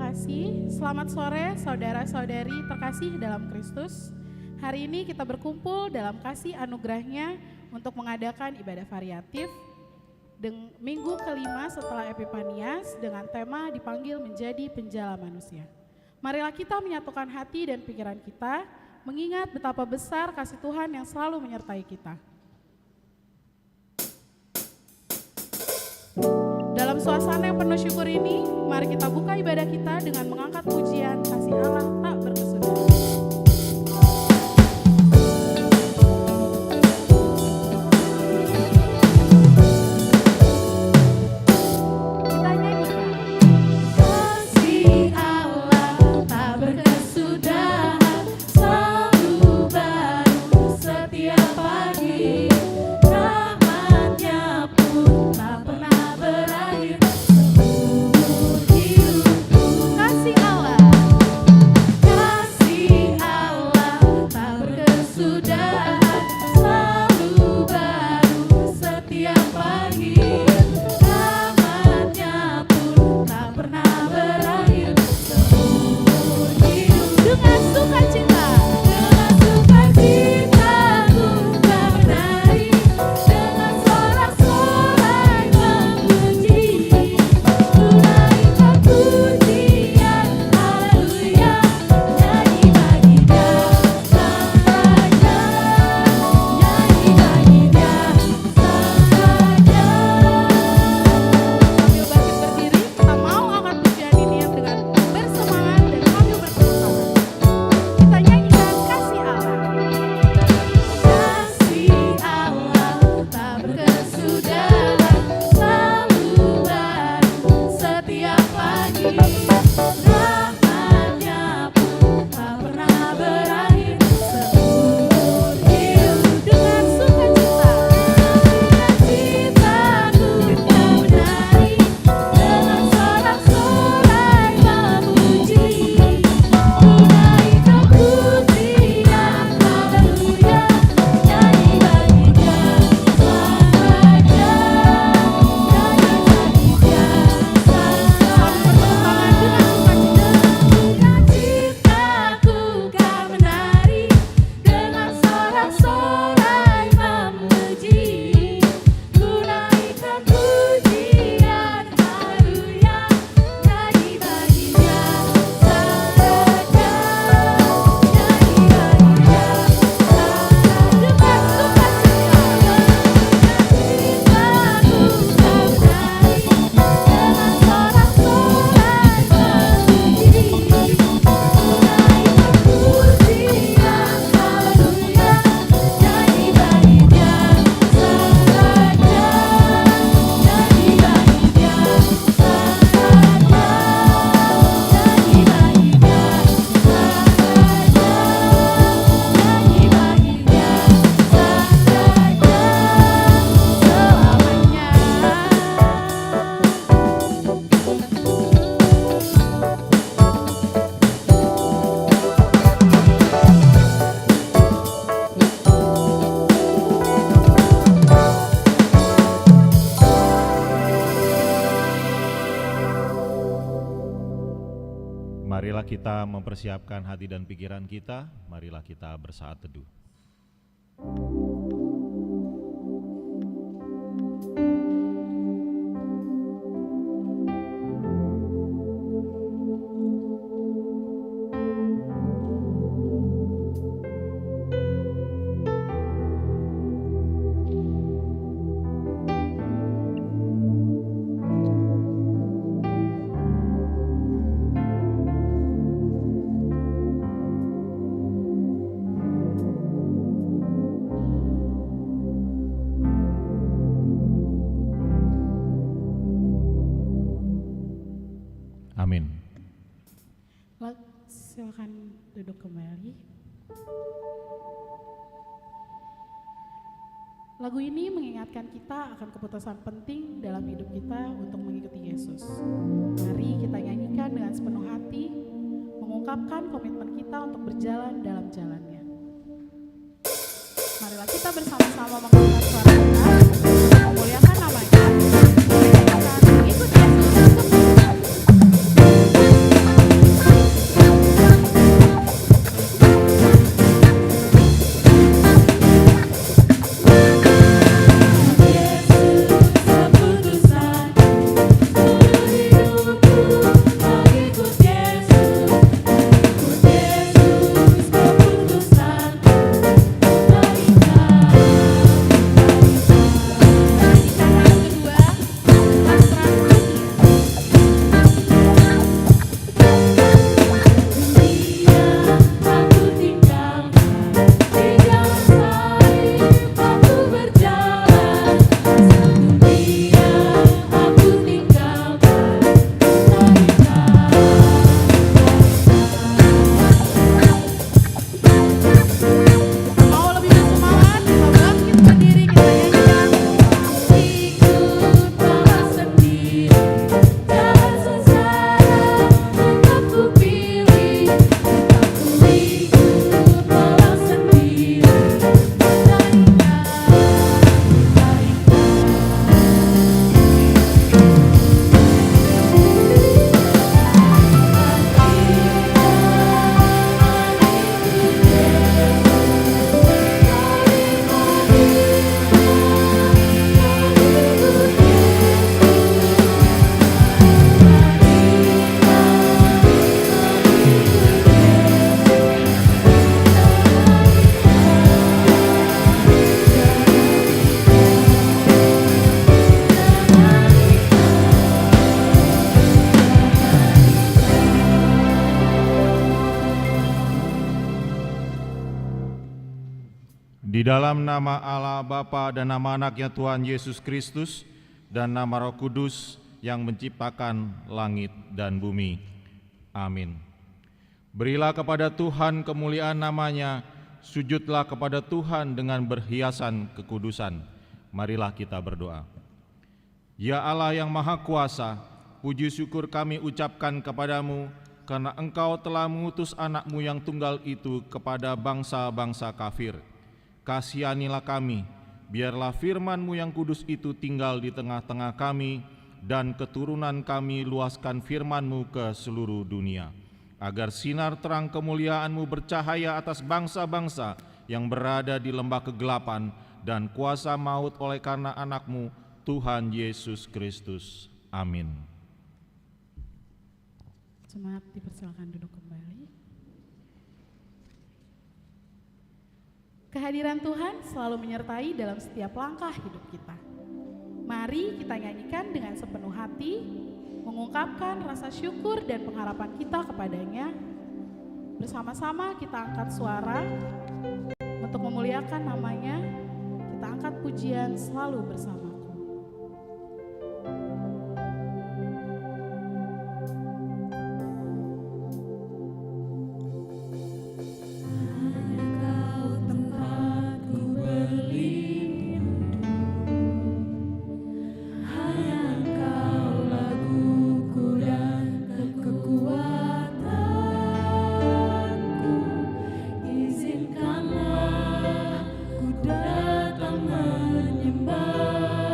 kasih, selamat sore saudara-saudari terkasih dalam Kristus. Hari ini kita berkumpul dalam kasih anugerahnya untuk mengadakan ibadah variatif minggu kelima setelah Epifanias dengan tema dipanggil menjadi penjala manusia. Marilah kita menyatukan hati dan pikiran kita, mengingat betapa besar kasih Tuhan yang selalu menyertai kita. Dalam suasana yang penuh syukur ini, mari kita buka ibadah kita dengan mengangkat pujian kasih Allah tak berkesudahan. Marilah kita mempersiapkan hati dan pikiran kita, marilah kita bersaat teduh. Amin. Silakan duduk kembali. Lagu ini mengingatkan kita akan keputusan penting dalam hidup kita untuk mengikuti Yesus. Mari kita nyanyikan dengan sepenuh hati, mengungkapkan komitmen kita untuk berjalan dalam jalannya. Marilah kita bersama-sama mengangkat suara kita, memuliakan namanya, kita mengikuti Yesus. Di dalam nama Allah Bapa dan nama anaknya Tuhan Yesus Kristus dan nama Roh Kudus yang menciptakan langit dan bumi. Amin. Berilah kepada Tuhan kemuliaan namanya, sujudlah kepada Tuhan dengan berhiasan kekudusan. Marilah kita berdoa. Ya Allah yang Maha Kuasa, puji syukur kami ucapkan kepadamu karena Engkau telah mengutus anak-Mu yang tunggal itu kepada bangsa-bangsa kafir. Kasihanilah kami, biarlah firman-Mu yang kudus itu tinggal di tengah-tengah kami, dan keturunan kami luaskan firman-Mu ke seluruh dunia, agar sinar terang kemuliaan-Mu bercahaya atas bangsa-bangsa yang berada di lembah kegelapan dan kuasa maut oleh karena anak-Mu, Tuhan Yesus Kristus. Amin. Jemaat dipersilakan duduk kembali. Kehadiran Tuhan selalu menyertai dalam setiap langkah hidup kita. Mari kita nyanyikan dengan sepenuh hati, mengungkapkan rasa syukur dan pengharapan kita kepadanya. Bersama-sama kita angkat suara untuk memuliakan namanya. Kita angkat pujian selalu bersamaku. Datang menyembah.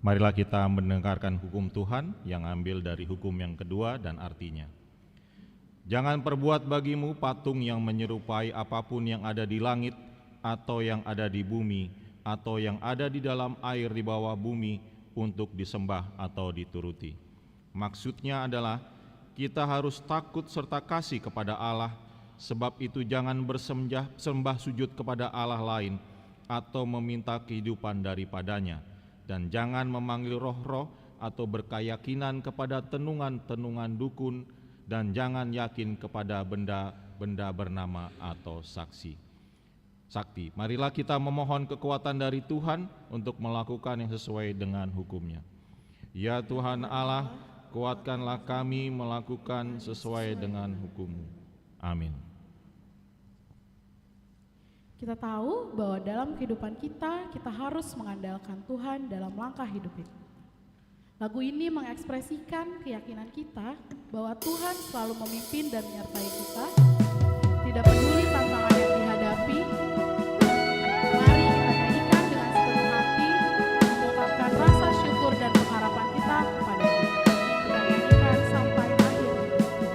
Marilah kita mendengarkan hukum Tuhan yang ambil dari hukum yang kedua dan artinya. Jangan perbuat bagimu patung yang menyerupai apapun yang ada di langit atau yang ada di bumi atau yang ada di dalam air di bawah bumi untuk disembah atau dituruti. Maksudnya adalah kita harus takut serta kasih kepada Allah, sebab itu jangan bersembah sujud kepada Allah lain atau meminta kehidupan daripadanya, dan jangan memanggil roh-roh atau berkeyakinan kepada tenungan-tenungan dukun, dan jangan yakin kepada benda-benda bernama atau sakti. Marilah kita memohon kekuatan dari Tuhan untuk melakukan yang sesuai dengan hukum-Nya. Ya Tuhan Allah, kuatkanlah kami melakukan sesuai dengan hukum-Mu. Amin. Kita tahu bahwa dalam kehidupan kita harus mengandalkan Tuhan dalam langkah hidup itu. Lagu ini mengekspresikan keyakinan kita bahwa Tuhan selalu memimpin dan menyertai kita, tidak peduli tantangan yang dihadapi. Mari kita nyanyikan dengan sepenuh hati, mengungkapkan rasa syukur dan pengharapan kita kepada-Nya. Kita nyanyikan sampai akhir. Engkau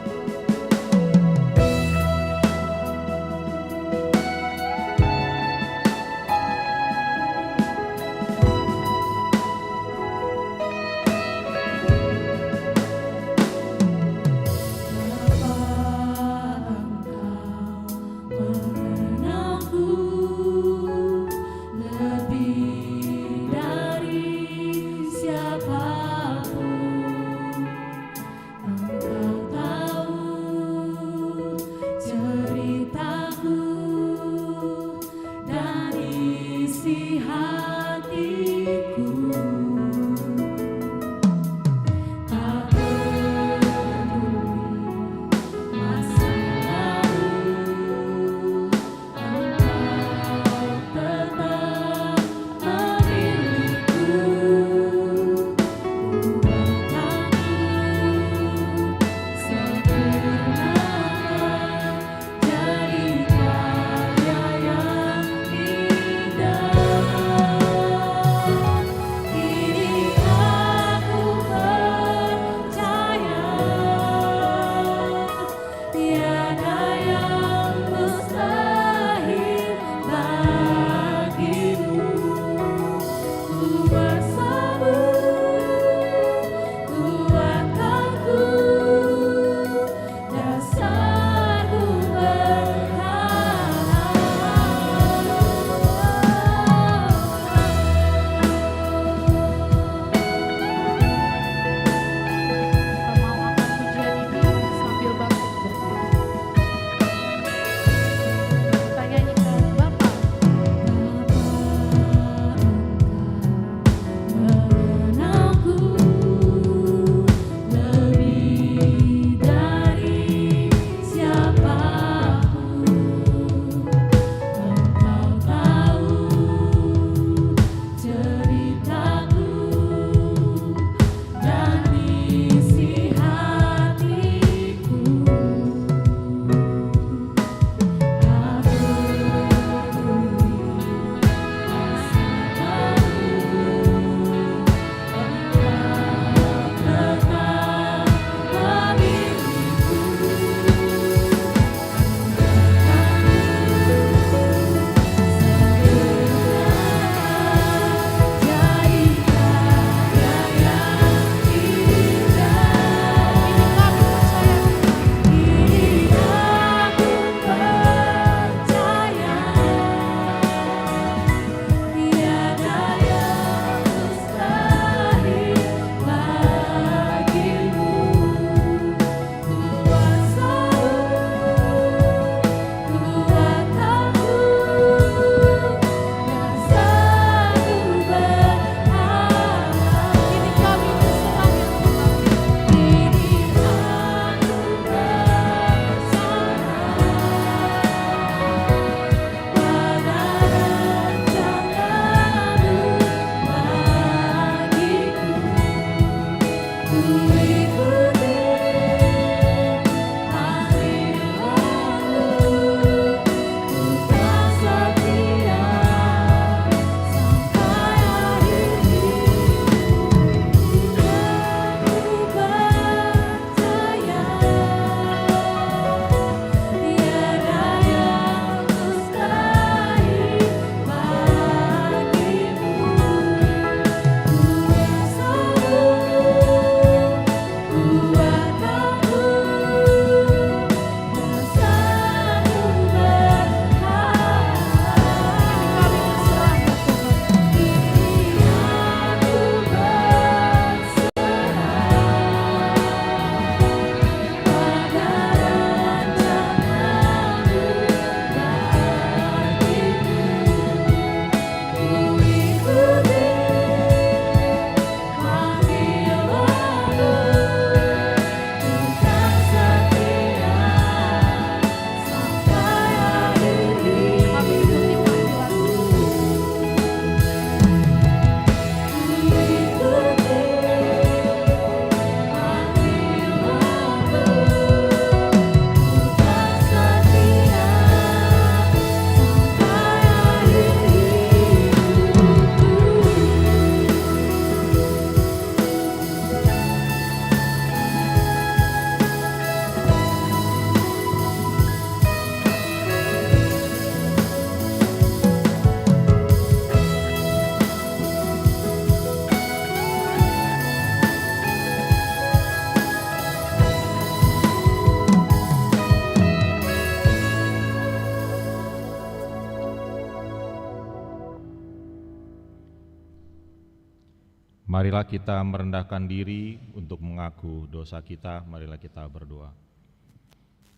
Marilah kita merendahkan diri untuk mengaku dosa kita. Marilah kita berdoa.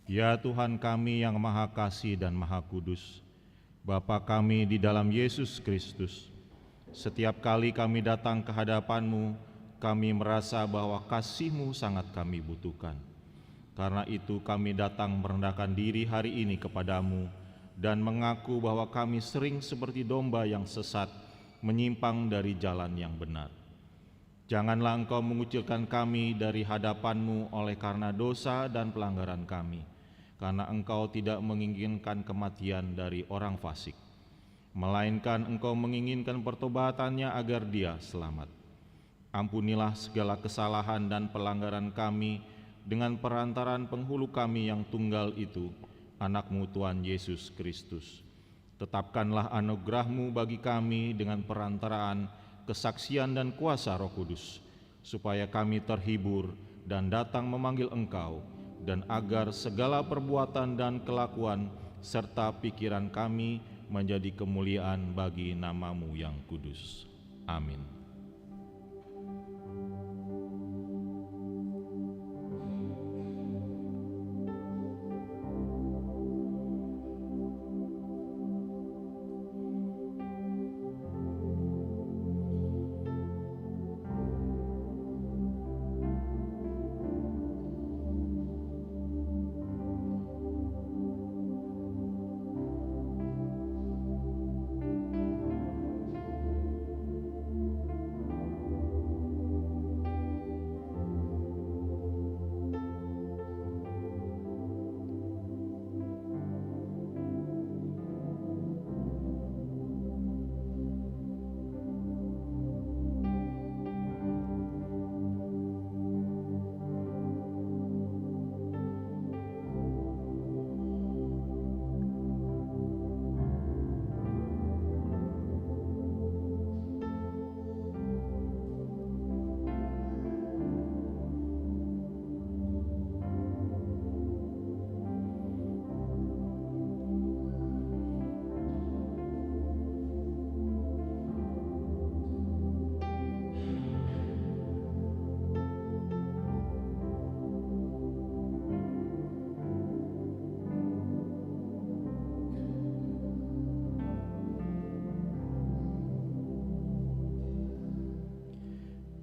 Ya Tuhan kami yang Maha Kasih dan Maha Kudus, Bapa kami di dalam Yesus Kristus, setiap kali kami datang ke hadapan-Mu, kami merasa bahwa kasih-Mu sangat kami butuhkan. Karena itu kami datang merendahkan diri hari ini kepadamu dan mengaku bahwa kami sering seperti domba yang sesat, menyimpang dari jalan yang benar. Janganlah Engkau mengucilkan kami dari hadapan-Mu oleh karena dosa dan pelanggaran kami, karena Engkau tidak menginginkan kematian dari orang fasik, melainkan Engkau menginginkan pertobatannya agar dia selamat. Ampunilah segala kesalahan dan pelanggaran kami dengan perantaran penghulu kami yang tunggal itu, Anak-Mu Tuhan Yesus Kristus. Tetapkanlah anugerah-Mu bagi kami dengan perantaraan kesaksian dan kuasa Roh Kudus, supaya kami terhibur dan datang memanggil Engkau, dan agar segala perbuatan dan kelakuan serta pikiran kami menjadi kemuliaan bagi nama-Mu yang kudus. Amin.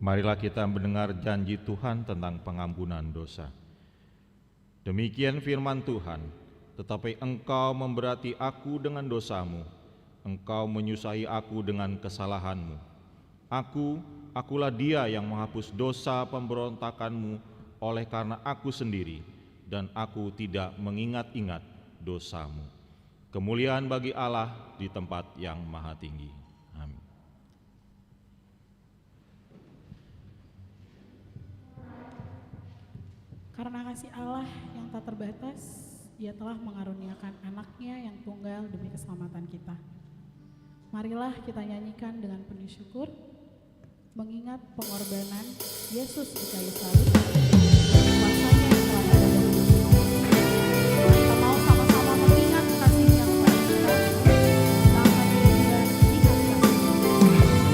Marilah kita mendengar janji Tuhan tentang pengampunan dosa. Demikian firman Tuhan, tetapi engkau memberati aku dengan dosamu, engkau menyusahi aku dengan kesalahanmu. Akulah dia yang menghapus dosa pemberontakanmu oleh karena aku sendiri, dan aku tidak mengingat-ingat dosamu. Kemuliaan bagi Allah di tempat yang maha tinggi. Amin. Karena kasih Allah yang tak terbatas, Dia telah mengaruniakan anaknya yang tunggal demi keselamatan kita. Marilah kita nyanyikan dengan penuh syukur, mengingat pengorbanan Yesus di kayu salib, kuasanya yang telah ada dari dunia. Kita mau sama-sama mengingat kasih yang telah kita, maka kemudian ingat kasih. Begitu besar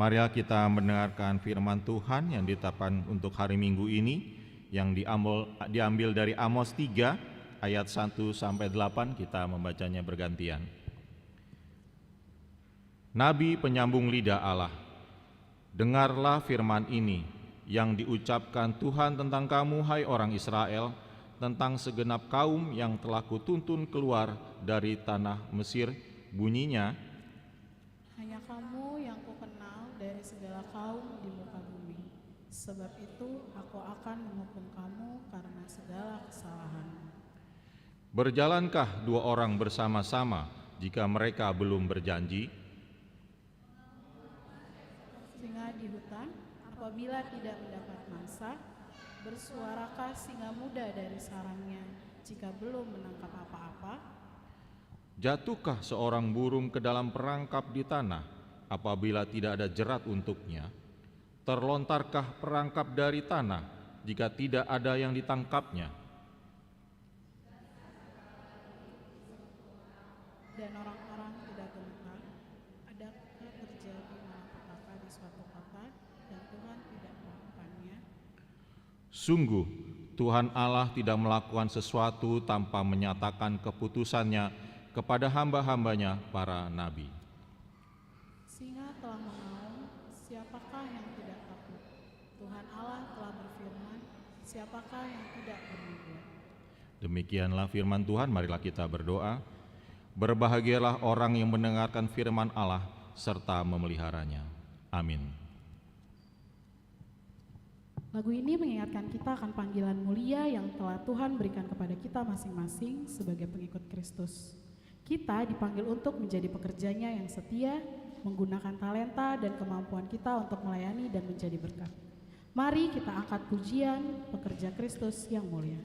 Marilah kita mendengarkan firman Tuhan yang ditetapkan untuk hari Minggu ini yang diambil dari Amos 3 ayat 1 sampai 8. Kita membacanya bergantian. Nabi penyambung lidah Allah, dengarlah firman ini yang diucapkan Tuhan tentang kamu, hai orang Israel, tentang segenap kaum yang telah kutuntun keluar dari tanah Mesir. Bunyinya, hanya kamu yang kukenal dari segala kaum di muka bumi. Sebab itu aku akan menghukum kamu karena segala kesalahan. berjalankah dua orang bersama-sama jika mereka belum berjanji? Singa di hutan apabila tidak mendapat mangsa, bersuarakah singa muda dari sarangnya jika belum menangkap apa-apa? Jatuhkah seorang burung ke dalam perangkap di tanah apabila tidak ada jerat untuknya? Terlontarkah perangkap dari tanah jika tidak ada yang ditangkapnya? Dan orang-orang tidak gemetar, adakah terjadi malapetaka di suatu kota dan Tuhan tidak melakukannya? Sungguh, Tuhan Allah tidak melakukan sesuatu tanpa menyatakan keputusannya kepada hamba-hambanya para nabi. Singa telah mengaum, siapakah yang tidak takut? Tuhan Allah telah berfirman, siapakah yang tidak bernubuat? Demikianlah firman Tuhan, marilah kita berdoa. Berbahagialah orang yang mendengarkan firman Allah serta memeliharanya. Amin. Lagu ini mengingatkan kita akan panggilan mulia yang telah Tuhan berikan kepada kita masing-masing sebagai pengikut Kristus. Kita dipanggil untuk menjadi pekerjanya yang setia, menggunakan talenta dan kemampuan kita untuk melayani dan menjadi berkat. Mari kita angkat pujian pekerja Kristus yang mulia.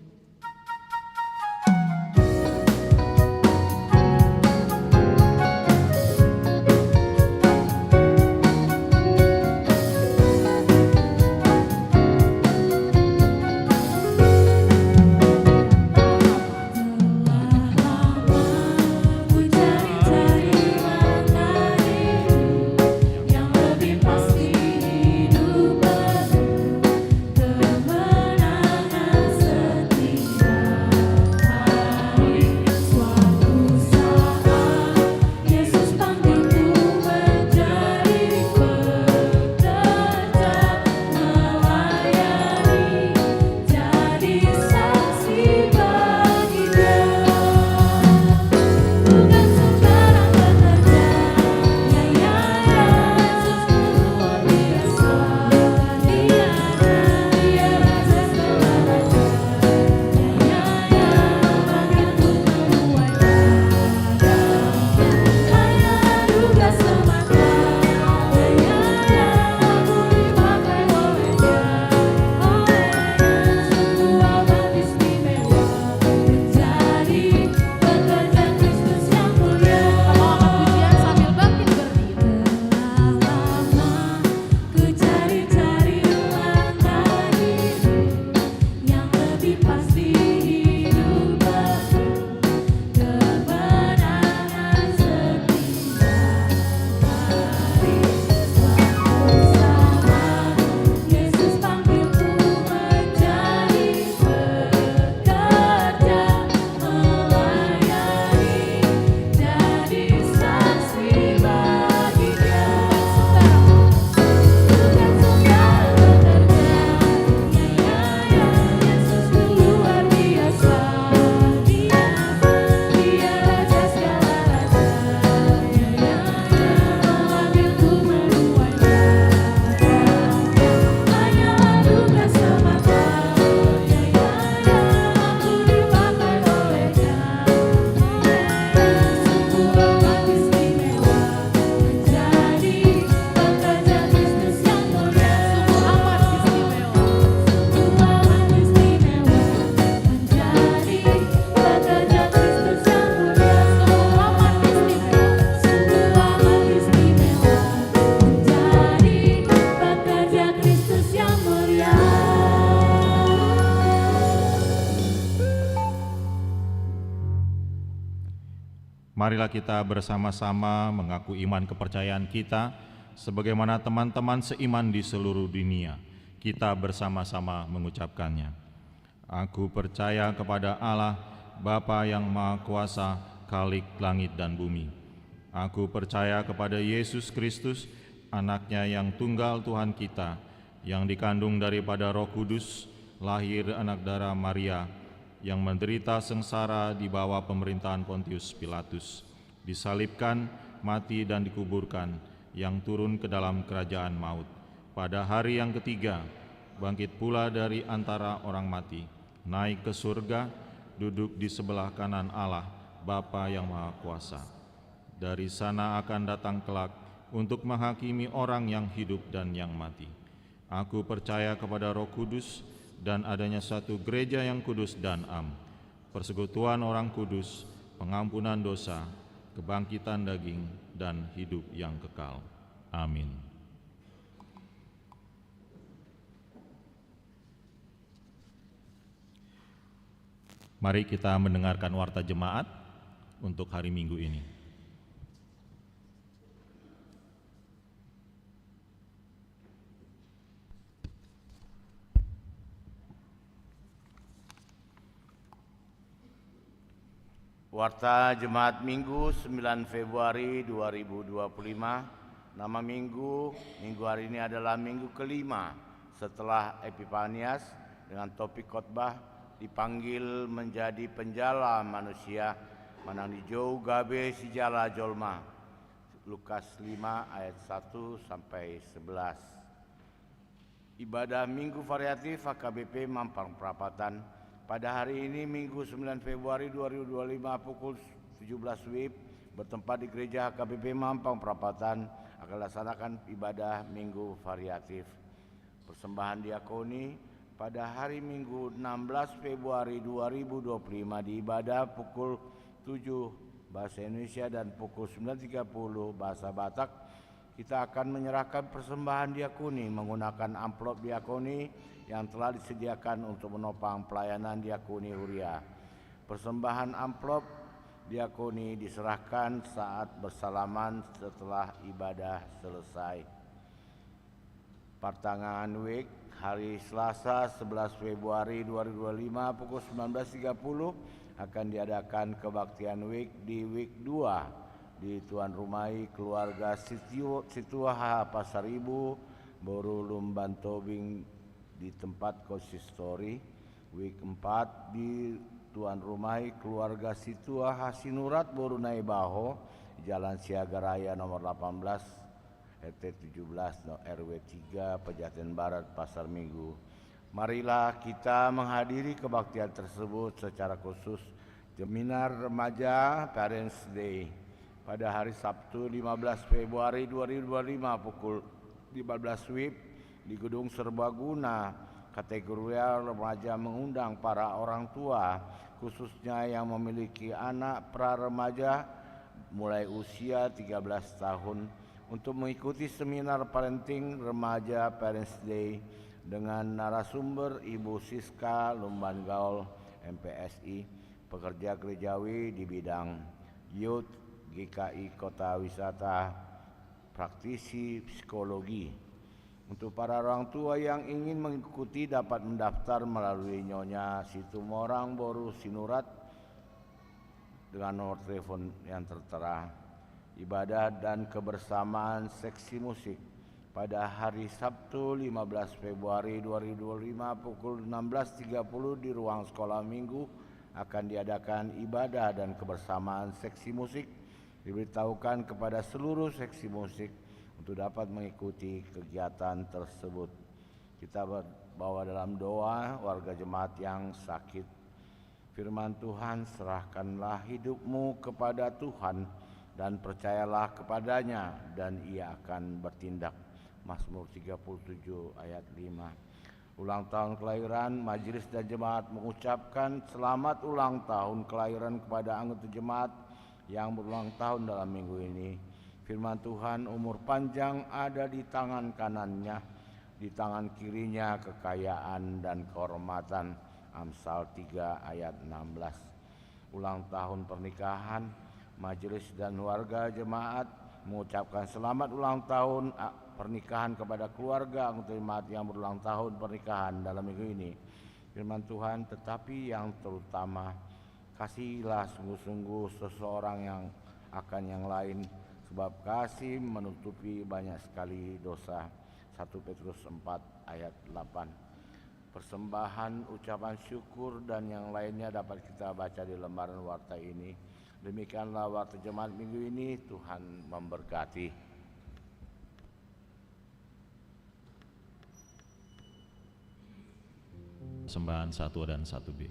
Marilah kita bersama-sama mengaku iman kepercayaan kita sebagaimana teman-teman seiman di seluruh dunia, kita bersama-sama mengucapkannya. Aku percaya kepada Allah, Bapa yang Maha Kuasa, Khalik langit dan bumi. Aku percaya kepada Yesus Kristus, Anaknya yang tunggal Tuhan kita, yang dikandung daripada Roh Kudus, lahir anak darah Maria, yang menderita sengsara di bawah pemerintahan Pontius Pilatus, disalibkan, mati dan dikuburkan, yang turun ke dalam kerajaan maut. Pada hari yang ketiga, bangkit pula dari antara orang mati, naik ke surga, duduk di sebelah kanan Allah, Bapa yang Maha Kuasa. Dari sana akan datang kelak untuk menghakimi orang yang hidup dan yang mati. Aku percaya kepada Roh Kudus dan adanya satu gereja yang kudus dan am, persekutuan orang kudus, pengampunan dosa, kebangkitan daging, dan hidup yang kekal. Amin. Mari kita mendengarkan warta jemaat untuk hari Minggu ini. Warta Jemaat Minggu 9 Februari 2025. Nama minggu hari ini adalah minggu kelima setelah Epifanias, dengan topik khotbah dipanggil menjadi penjala manusia, manang dijauh gabe si jala jolma. Lukas 5 ayat 1 sampai 11. Ibadah Minggu Variatif HKBP Mampang Perapatan. Pada hari ini Minggu 9 Februari 2025 pukul 17 WIB bertempat di Gereja HKBP Mampang Perapatan akan dilaksanakan ibadah Minggu Variatif. Persembahan diakoni pada hari Minggu 16 Februari 2025 di ibadah pukul 7 bahasa Indonesia dan pukul 9.30 bahasa Batak. Kita akan menyerahkan persembahan diakoni menggunakan amplop diakoni yang telah disediakan untuk menopang pelayanan diakoni Huria. Persembahan amplop diakoni diserahkan saat bersalaman setelah ibadah selesai. Pertengahan week hari Selasa 11 Februari 2025 pukul 19.30 akan diadakan kebaktian week di week 2 di Tuan Rumai Keluarga Situaha Pasar Ibu, Boru Lumban Tobing di tempat konsistori. Week 4 di Tuan Rumai Keluarga Situaha Sinurat Boru Naibaho, Jalan Siaga Raya nomor 18 RT 17 RW 3 Pejaten Barat Pasar Minggu. Marilah kita menghadiri kebaktian tersebut secara khusus. Seminar Remaja Parents Day pada hari Sabtu 15 Februari 2025 pukul 15 WIB di Gedung Serbaguna. Kategori remaja mengundang para orang tua khususnya yang memiliki anak pra-remaja mulai usia 13 tahun untuk mengikuti seminar parenting remaja Parents Day dengan narasumber Ibu Siska Lumban Gaul MPSI, pekerja gerejawi di bidang youth GKI Kota Wisata, praktisi psikologi. Untuk para orang tua yang ingin mengikuti dapat mendaftar melalui Nyonya Situmorang Boru Sinurat dengan nomor telepon yang tertera. Ibadah dan kebersamaan seksi musik pada hari Sabtu 15 Februari 2025 pukul 16.30 di ruang sekolah minggu akan diadakan ibadah dan kebersamaan seksi musik. Diberitahukan kepada seluruh seksi musik untuk dapat mengikuti kegiatan tersebut. Kita bawa dalam doa warga jemaat yang sakit. Firman Tuhan, serahkanlah hidupmu kepada Tuhan dan percayalah kepadanya dan ia akan bertindak. Mazmur 37 ayat 5. Ulang tahun kelahiran, majelis dan jemaat mengucapkan selamat ulang tahun kelahiran kepada anggota jemaat yang berulang tahun dalam minggu ini. Firman Tuhan, umur panjang ada di tangan kanannya, di tangan kirinya kekayaan dan kehormatan. Amsal 3 ayat 16. Ulang tahun pernikahan, majelis dan warga jemaat mengucapkan selamat ulang tahun pernikahan kepada keluarga anggota jemaat yang berulang tahun pernikahan dalam minggu ini. Firman Tuhan, tetapi yang terutama, kasihilah sungguh-sungguh seseorang yang akan yang lain, sebab kasih menutupi banyak sekali dosa. 1 Petrus 4 ayat 8. Persembahan, ucapan syukur dan yang lainnya dapat kita baca di lembaran warta ini. Demikianlah warta jemaat minggu ini. Tuhan memberkati. Persembahan 1 dan 1B.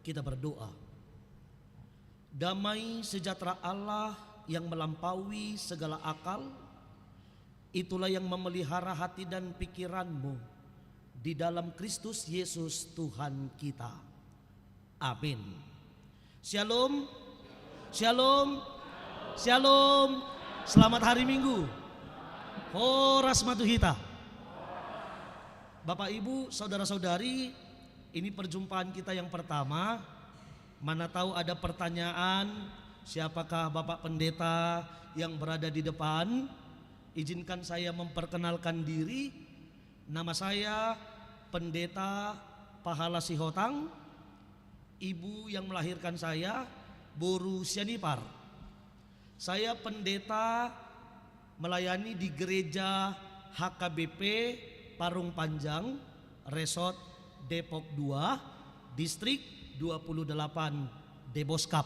Kita berdoa. Damai sejahtera Allah yang melampaui segala akal, itulah yang memelihara hati dan pikiranmu di dalam Kristus Yesus Tuhan kita. Amin. Shalom, shalom, shalom. Selamat hari Minggu. Horas Matuhita. Bapak Ibu, saudara-saudari, ini perjumpaan kita yang pertama. Mana tahu ada pertanyaan Siapakah Bapak Pendeta yang berada di depan? Izinkan saya memperkenalkan diri. Nama saya Pendeta Pahala Sihotang. Ibu yang melahirkan saya Boru Sianipar. Saya pendeta melayani di gereja HKBP Parung Panjang, Resort Depok 2, Distrik 28 Deboskap.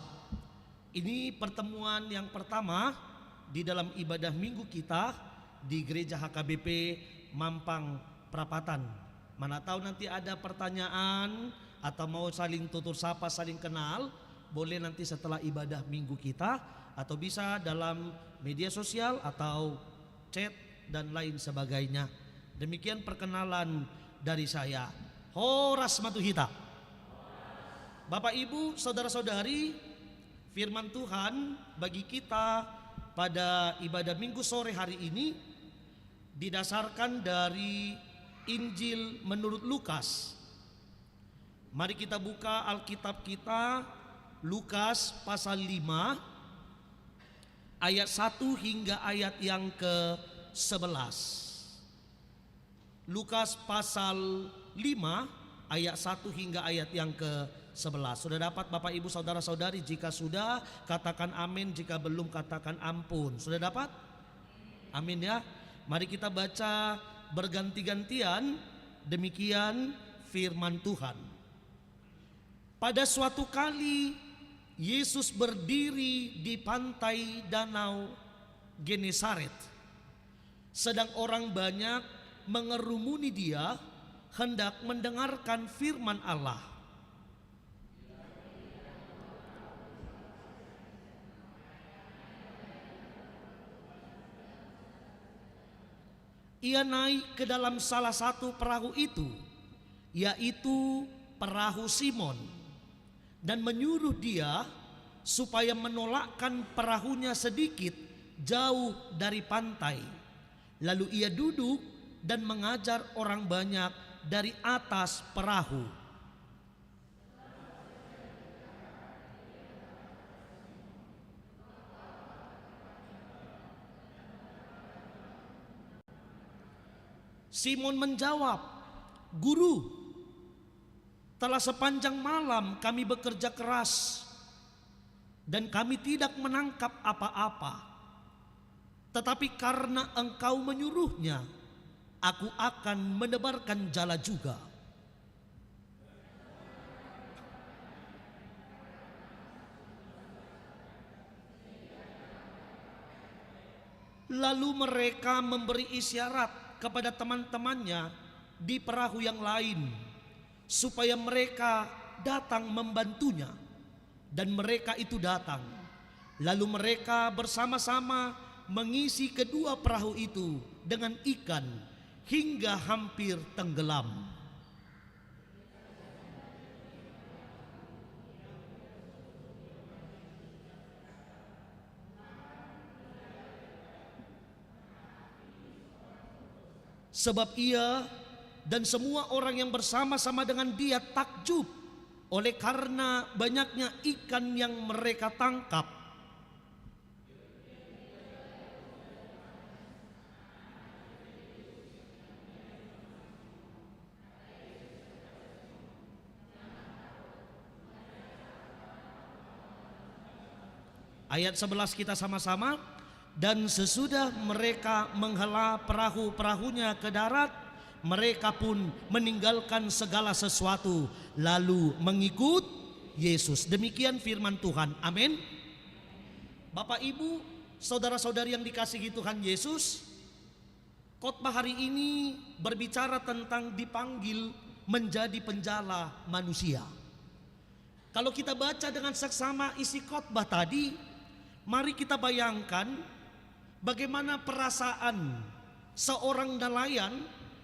Ini pertemuan yang pertama di dalam ibadah minggu kita di gereja HKBP Mampang Prapatan. Mana tahu nanti ada pertanyaan atau mau saling tutur sapa, saling kenal, boleh nanti setelah ibadah minggu kita, atau bisa dalam media sosial atau chat dan lain sebagainya. Demikian perkenalan dari saya. Horas Matuhita. Bapak Ibu, saudara-saudari, firman Tuhan bagi kita pada ibadah minggu sore hari ini didasarkan dari Injil menurut Lukas. Mari kita buka Alkitab kita, Lukas pasal 5 ayat 1 hingga ayat yang ke-11. Lukas pasal 5 ayat 1 hingga ayat yang ke-11. Sudah dapat Bapak Ibu saudara-saudari? Jika sudah, katakan amin. Jika belum, katakan ampun. Sudah dapat? Amin ya. Mari kita baca berganti-gantian. Demikian firman Tuhan. Pada suatu kali Yesus berdiri di pantai danau Genesaret. Sedang orang banyak mengerumuni dia hendak mendengarkan firman Allah. Ia naik ke dalam salah satu perahu itu, yaitu perahu Simon, dan menyuruh dia supaya menolakkan perahunya sedikit jauh dari pantai. Lalu ia duduk dan mengajar orang banyak dari atas perahu. Simon menjawab, "Guru, telah sepanjang malam kami bekerja keras dan kami tidak menangkap apa-apa. Tetapi karena Engkau menyuruhnya, aku akan menebarkan jala juga." Lalu mereka memberi isyarat kepada teman-temannya di perahu yang lain supaya mereka datang membantunya. Dan mereka itu datang. Lalu mereka bersama-sama mengisi kedua perahu itu dengan ikan hingga hampir tenggelam. Sebab ia dan semua orang yang bersama-sama dengan dia takjub oleh karena banyaknya ikan yang mereka tangkap. Ayat 11 kita sama-sama. Dan sesudah mereka menghela perahu-perahunya ke darat, mereka pun meninggalkan segala sesuatu lalu mengikut Yesus. Demikian firman Tuhan. Amin. Bapak Ibu, saudara-saudari yang dikasihi Tuhan Yesus, khotbah hari ini berbicara tentang dipanggil menjadi penjala manusia. Kalau kita baca dengan seksama isi khotbah tadi, mari kita bayangkan bagaimana perasaan seorang nelayan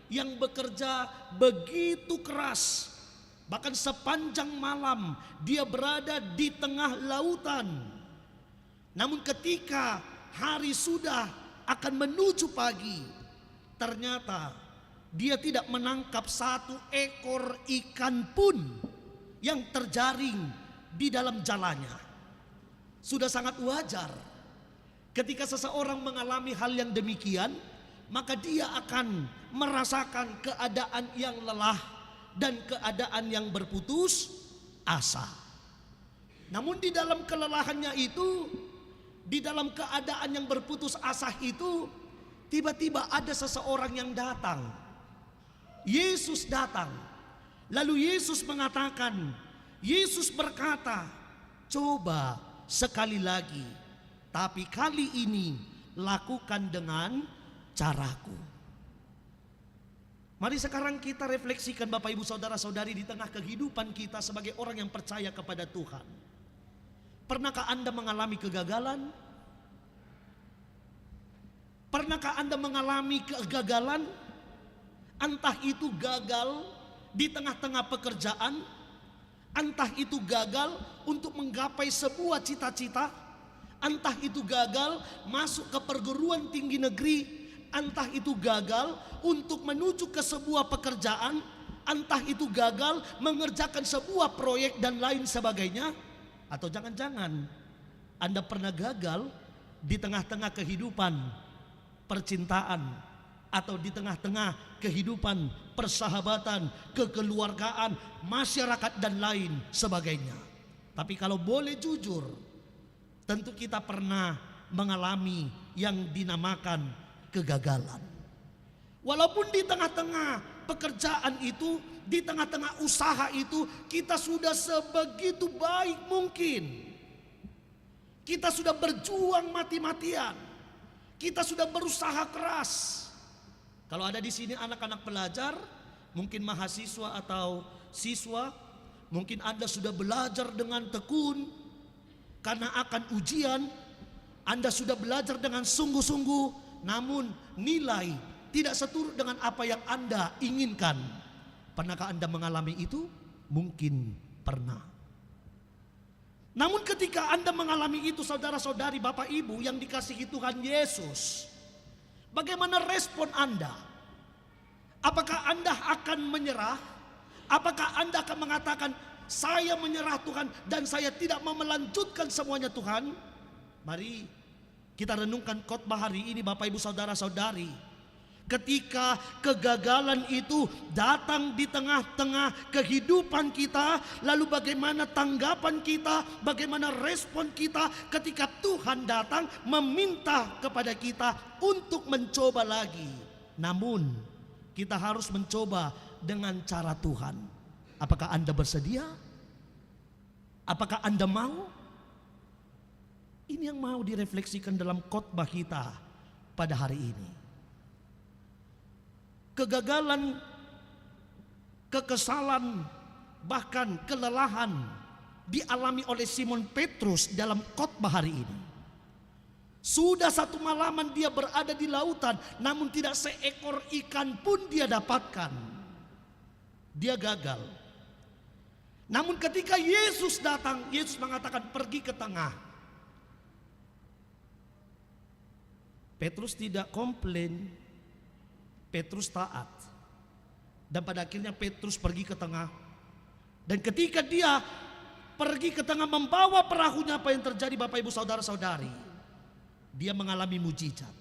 yang bekerja begitu keras, bahkan sepanjang malam dia berada di tengah lautan. Namun ketika hari sudah akan menuju pagi, ternyata dia tidak menangkap satu ekor ikan pun yang terjaring di dalam jalannya. Sudah sangat wajar ketika seseorang mengalami hal yang demikian, maka dia akan merasakan keadaan yang lelah dan keadaan yang berputus asa. Namun di dalam kelelahannya itu, di dalam keadaan yang berputus asa itu, tiba-tiba ada seseorang yang datang. Yesus datang. Lalu Yesus mengatakan, Yesus berkata, coba sekali lagi, tapi kali ini lakukan dengan caraku. Mari sekarang kita refleksikan Bapak Ibu Saudara-saudari di tengah kehidupan kita sebagai orang yang percaya kepada Tuhan. Pernahkah Anda mengalami kegagalan? Pernahkah Anda mengalami kegagalan? Entah itu gagal di tengah-tengah pekerjaan, entah itu gagal untuk menggapai sebuah cita-cita, entah itu gagal masuk ke perguruan tinggi negeri, entah itu gagal untuk menuju ke sebuah pekerjaan, entah itu gagal mengerjakan sebuah proyek dan lain sebagainya. Atau jangan-jangan Anda pernah gagal di tengah-tengah kehidupan percintaan, atau di tengah-tengah kehidupan persahabatan, kekeluargaan, masyarakat dan lain sebagainya. Tapi kalau boleh jujur, tentu kita pernah mengalami yang dinamakan kegagalan. Walaupun di tengah-tengah pekerjaan itu, di tengah-tengah usaha itu, kita sudah sebegitu baik mungkin. Kita sudah berjuang mati-matian. Kita sudah berusaha keras. Kalau ada di sini anak-anak pelajar, mungkin mahasiswa atau siswa, mungkin Anda sudah belajar dengan tekun karena akan ujian. Anda sudah belajar dengan sungguh-sungguh, namun nilai tidak seturut dengan apa yang Anda inginkan. Pernahkah Anda mengalami itu? Mungkin pernah. Namun ketika Anda mengalami itu, saudara-saudari, Bapak Ibu yang dikasihi Tuhan Yesus, bagaimana respon Anda? Apakah Anda akan menyerah? Apakah Anda akan mengatakan, saya menyerah Tuhan dan saya tidak mau melanjutkan semuanya Tuhan? Mari kita renungkan khotbah hari ini Bapak Ibu Saudara-saudari. Ketika kegagalan itu datang di tengah-tengah kehidupan kita, lalu bagaimana tanggapan kita, bagaimana respon kita ketika Tuhan datang meminta kepada kita untuk mencoba lagi. Namun kita harus mencoba dengan cara Tuhan. Apakah Anda bersedia? Apakah Anda mau? Ini yang mau direfleksikan dalam khotbah kita pada hari ini. Kegagalan, kekesalan, bahkan kelelahan dialami oleh Simon Petrus dalam khotbah hari ini. Sudah satu malaman dia berada di lautan, namun tidak seekor ikan pun dia dapatkan. Dia gagal. Namun ketika Yesus datang, Yesus mengatakan pergi ke tengah. Petrus tidak komplain. Petrus taat. Dan pada akhirnya Petrus pergi ke tengah. Dan ketika dia pergi ke tengah membawa perahunya, apa yang terjadi Bapak Ibu Saudara-saudari? Dia mengalami mujizat.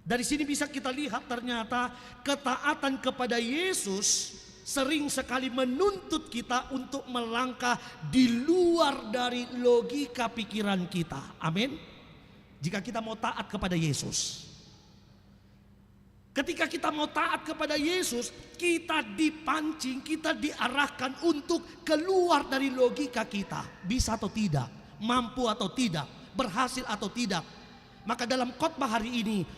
Dari sini bisa kita lihat ternyata ketaatan kepada Yesus sering sekali menuntut kita untuk melangkah di luar dari logika pikiran kita. Amin. Jika kita mau taat kepada Yesus. Ketika kita mau taat kepada Yesus, kita dipancing, kita diarahkan untuk keluar dari logika kita. Bisa atau tidak, mampu atau tidak, berhasil atau tidak. Maka dalam khotbah hari ini,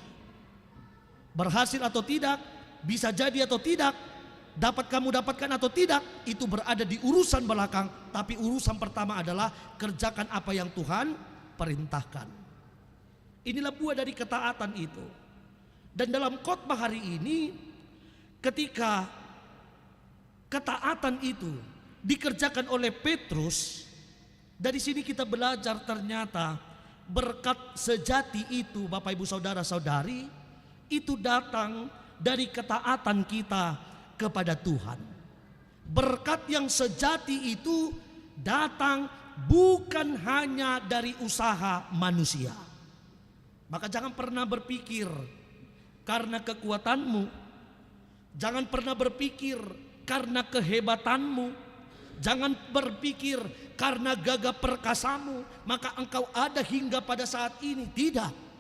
berhasil atau tidak, bisa jadi atau tidak, dapat kamu dapatkan atau tidak, itu berada di urusan belakang. Tapi urusan pertama adalah kerjakan apa yang Tuhan perintahkan. Inilah buah dari ketaatan itu. Dan dalam khotbah hari ini, ketika ketaatan itu dikerjakan oleh Petrus, dari sini kita belajar ternyata berkat sejati itu Bapak Ibu Saudara-saudari, itu datang dari ketaatan kita kepada Tuhan. Berkat yang sejati itu datang bukan hanya dari usaha manusia. Maka jangan pernah berpikir karena kekuatanmu, jangan pernah berpikir karena kehebatanmu, jangan berpikir karena gagah perkasamu maka engkau ada hingga pada saat ini. Tidak.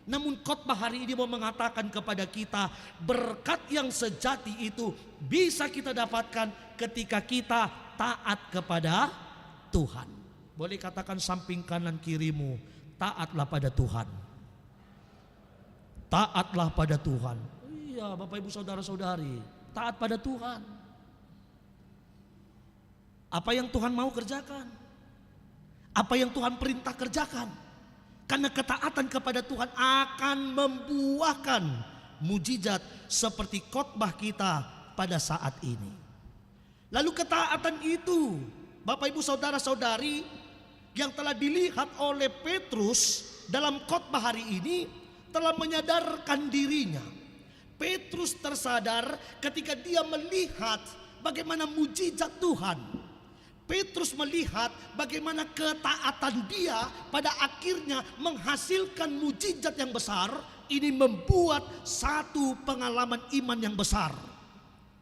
Namun khotbah hari ini mau mengatakan kepada kita, berkat yang sejati itu bisa kita dapatkan ketika kita taat kepada Tuhan. Boleh katakan samping kanan kirimu, taatlah pada Tuhan. Taatlah pada Tuhan. Iya, Bapak Ibu Saudara-saudari, taat pada Tuhan. Apa yang Tuhan mau kerjakan, apa yang Tuhan perintah kerjakan. Karena ketaatan kepada Tuhan akan membuahkan mujizat seperti khotbah kita pada saat ini. Lalu ketaatan itu, Bapak Ibu Saudara-saudari, yang telah dilihat oleh Petrus dalam khotbah hari ini telah menyadarkan dirinya. Petrus tersadar ketika dia melihat bagaimana mujizat Tuhan. Petrus melihat bagaimana ketaatan dia pada akhirnya menghasilkan mujizat yang besar. Ini membuat satu pengalaman iman yang besar.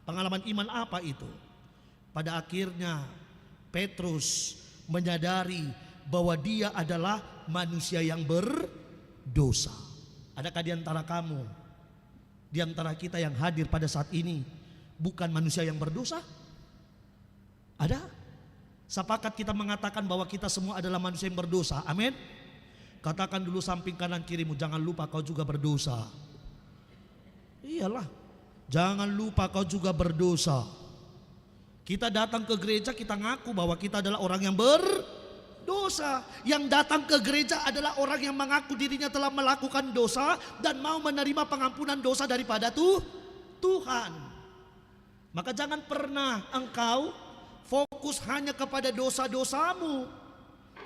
Pengalaman iman apa itu? Pada akhirnya Petrus menyadari bahwa dia adalah manusia yang berdosa. Adakah di antara kamu, di antara kita yang hadir pada saat ini bukan manusia yang berdosa? Ada? Sepakat kita mengatakan bahwa kita semua adalah manusia yang berdosa. Amin. Katakan dulu samping kanan kirimu, jangan lupa kau juga berdosa. Iyalah, jangan lupa kau juga berdosa. Kita datang ke gereja, kita ngaku bahwa kita adalah orang yang berdosa. Yang datang ke gereja adalah orang yang mengaku dirinya telah melakukan dosa dan mau menerima pengampunan dosa daripada Tuhan. Maka jangan pernah engkau fokus hanya kepada dosa-dosamu.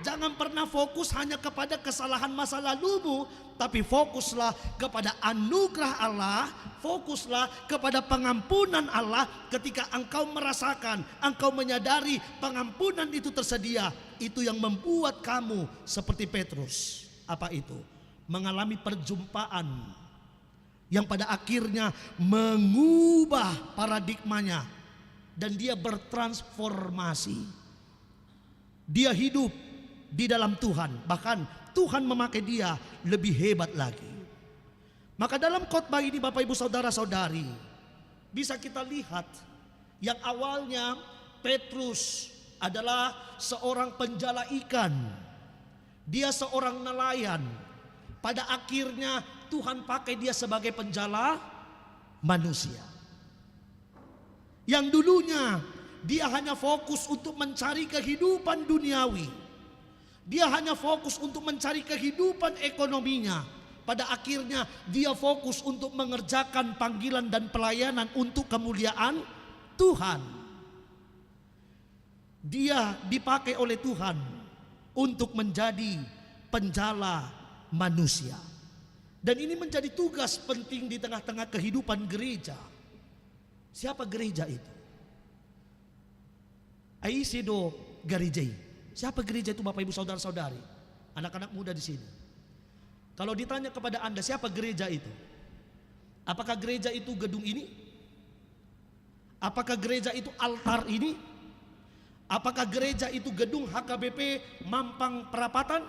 Jangan pernah fokus hanya kepada kesalahan masa lalumu, tapi fokuslah kepada anugerah Allah, fokuslah kepada pengampunan Allah. Ketika engkau merasakan, engkau menyadari pengampunan itu tersedia, itu yang membuat kamu seperti Petrus. Apa itu? Mengalami perjumpaan yang pada akhirnya mengubah paradigmanya. Dan dia bertransformasi. Dia hidup di dalam Tuhan. Bahkan Tuhan memakai dia lebih hebat lagi. Maka dalam khotbah ini Bapak Ibu Saudara-saudari, bisa kita lihat yang awalnya Petrus adalah seorang penjala ikan. Dia seorang nelayan. Pada akhirnya Tuhan pakai dia sebagai penjala manusia. Yang dulunya dia hanya fokus untuk mencari kehidupan duniawi. Dia hanya fokus untuk mencari kehidupan ekonominya. Pada akhirnya dia fokus untuk mengerjakan panggilan dan pelayanan untuk kemuliaan Tuhan. Dia dipakai oleh Tuhan untuk menjadi penjala manusia. Dan ini menjadi tugas penting di tengah-tengah kehidupan gereja. Siapa gereja itu? Aisedo Garijai. Siapa gereja itu Bapak Ibu Saudara-saudari? Anak-anak muda di sini. Kalau ditanya kepada Anda siapa gereja itu? Apakah gereja itu gedung ini? Apakah gereja itu altar ini? Apakah gereja itu gedung HKBP Mampang Perapatan?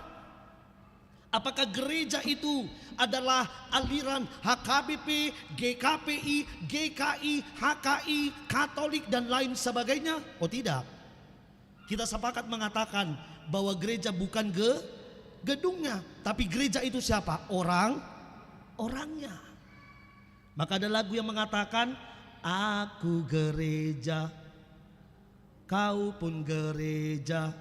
Apakah gereja itu adalah aliran HKBP, GKPI, GKI, HKI, Katolik dan lain sebagainya? Oh tidak. Kita sepakat mengatakan bahwa gereja bukan gedungnya, tapi gereja itu siapa? Orangnya. Maka ada lagu yang mengatakan, aku gereja, kau pun gereja,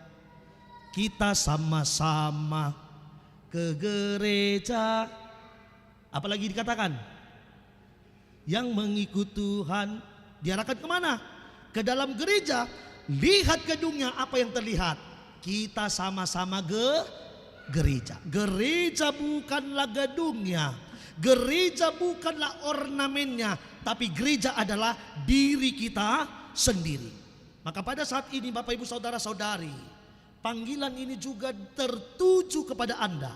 kita sama-sama ke gereja. Apalagi dikatakan, yang mengikut Tuhan diarahkan kemana? Ke dalam gereja. Lihat gedungnya, apa yang terlihat? Kita sama-sama gereja. Gereja bukanlah gedungnya, gereja bukanlah ornamennya, tapi gereja adalah diri kita sendiri. Maka pada saat ini Bapak Ibu Saudara-saudari, panggilan ini juga tertuju kepada Anda,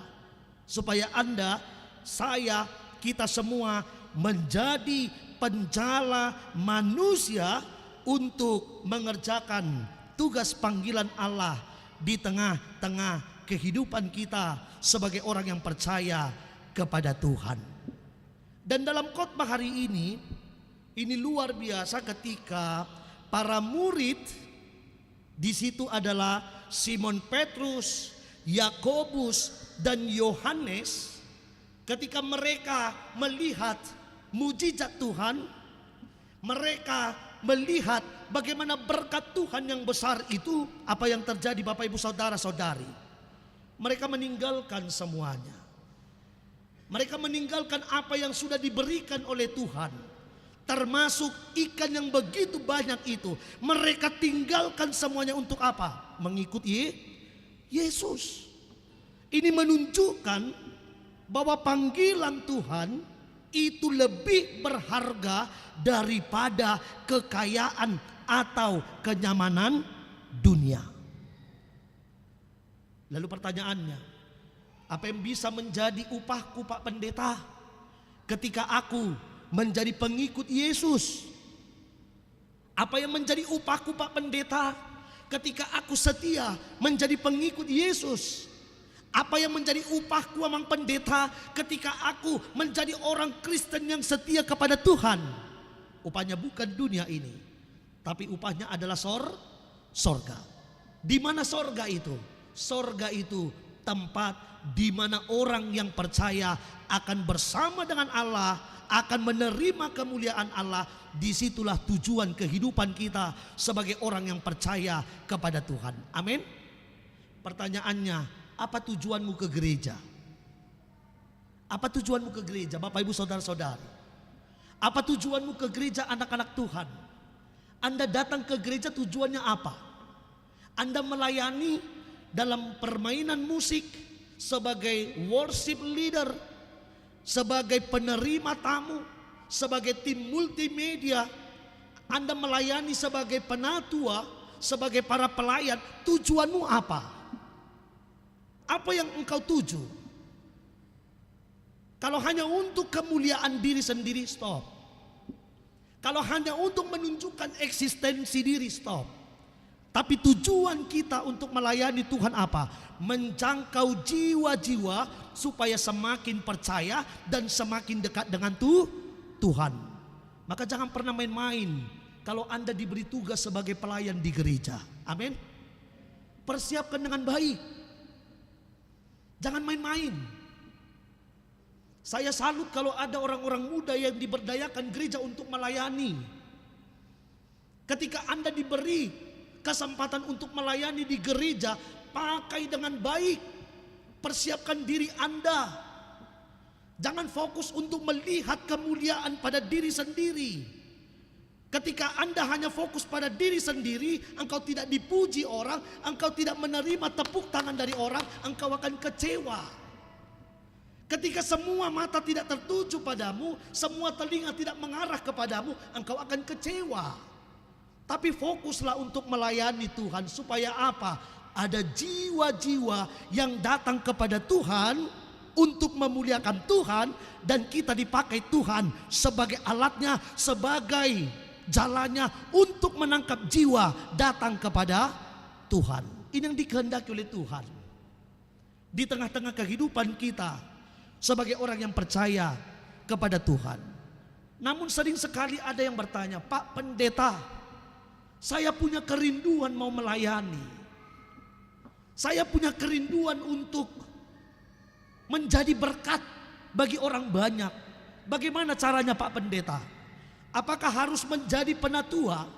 supaya Anda, saya, kita semua menjadi penjala manusia untuk mengerjakan tugas panggilan Allah di tengah-tengah kehidupan kita sebagai orang yang percaya kepada Tuhan. Dan dalam khotbah hari ini luar biasa ketika para murid di situ adalah Simon Petrus, Yakobus, dan Yohanes. Ketika mereka melihat mujizat Tuhan, mereka melihat bagaimana berkat Tuhan yang besar itu, apa yang terjadi Bapak Ibu Saudara-saudari? Mereka meninggalkan semuanya. Mereka meninggalkan apa yang sudah diberikan oleh Tuhan, termasuk ikan yang begitu banyak itu. Mereka tinggalkan semuanya untuk apa? Mengikuti Yesus. Ini menunjukkan bahwa panggilan Tuhan itu lebih berharga daripada kekayaan atau kenyamanan dunia. Lalu pertanyaannya, apa yang bisa menjadi upahku Pak Pendeta ketika aku menjadi pengikut Yesus? Apa yang menjadi upahku Pak Pendeta ketika aku setia menjadi pengikut Yesus? Apa yang menjadi upahku Amang Pendeta ketika aku menjadi orang Kristen yang setia kepada Tuhan? Upahnya bukan dunia ini, tapi upahnya adalah sorga. Di mana sorga itu? Sorga itu tempat di mana orang yang percaya akan bersama dengan Allah, akan menerima kemuliaan Allah. Disitulah tujuan kehidupan kita sebagai orang yang percaya kepada Tuhan. Amin. Pertanyaannya, apa tujuanmu ke gereja? Apa tujuanmu ke gereja, Bapak Ibu Saudara-saudari? Apa tujuanmu ke gereja, anak-anak Tuhan? Anda datang ke gereja tujuannya apa? Anda melayani dalam permainan musik, sebagai worship leader, sebagai penerima tamu, sebagai tim multimedia. Anda melayani sebagai penatua, sebagai para pelayan. Tujuanmu apa? Apa yang engkau tuju? Kalau hanya untuk kemuliaan diri sendiri, stop. Kalau hanya untuk menunjukkan eksistensi diri, stop. Tapi tujuan kita untuk melayani Tuhan apa? Menjangkau jiwa-jiwa supaya semakin percaya dan semakin dekat dengan Tuhan. Maka jangan pernah main-main kalau Anda diberi tugas sebagai pelayan di gereja. Amin. Persiapkan dengan baik. Jangan main-main. Saya salut kalau ada orang-orang muda yang diberdayakan gereja untuk melayani. Ketika Anda diberi kesempatan untuk melayani di gereja, pakai dengan baik. Persiapkan diri Anda. Jangan fokus untuk melihat kemuliaan pada diri sendiri. Ketika Anda hanya fokus pada diri sendiri, engkau tidak dipuji orang, engkau tidak menerima tepuk tangan dari orang, engkau akan kecewa. Ketika semua mata tidak tertuju padamu, semua telinga tidak mengarah kepadamu, engkau akan kecewa. Tapi fokuslah untuk melayani Tuhan, supaya apa? Ada jiwa-jiwa yang datang kepada Tuhan untuk memuliakan Tuhan, dan kita dipakai Tuhan sebagai alatnya, sebagai jalannya untuk menangkap jiwa datang kepada Tuhan. Ini yang dikehendaki oleh Tuhan di tengah-tengah kehidupan kita sebagai orang yang percaya kepada Tuhan. Namun sering sekali ada yang bertanya, Pak Pendeta, saya punya kerinduan mau melayani. Saya punya kerinduan untuk menjadi berkat bagi orang banyak. Bagaimana caranya Pak Pendeta? Apakah harus menjadi penatua?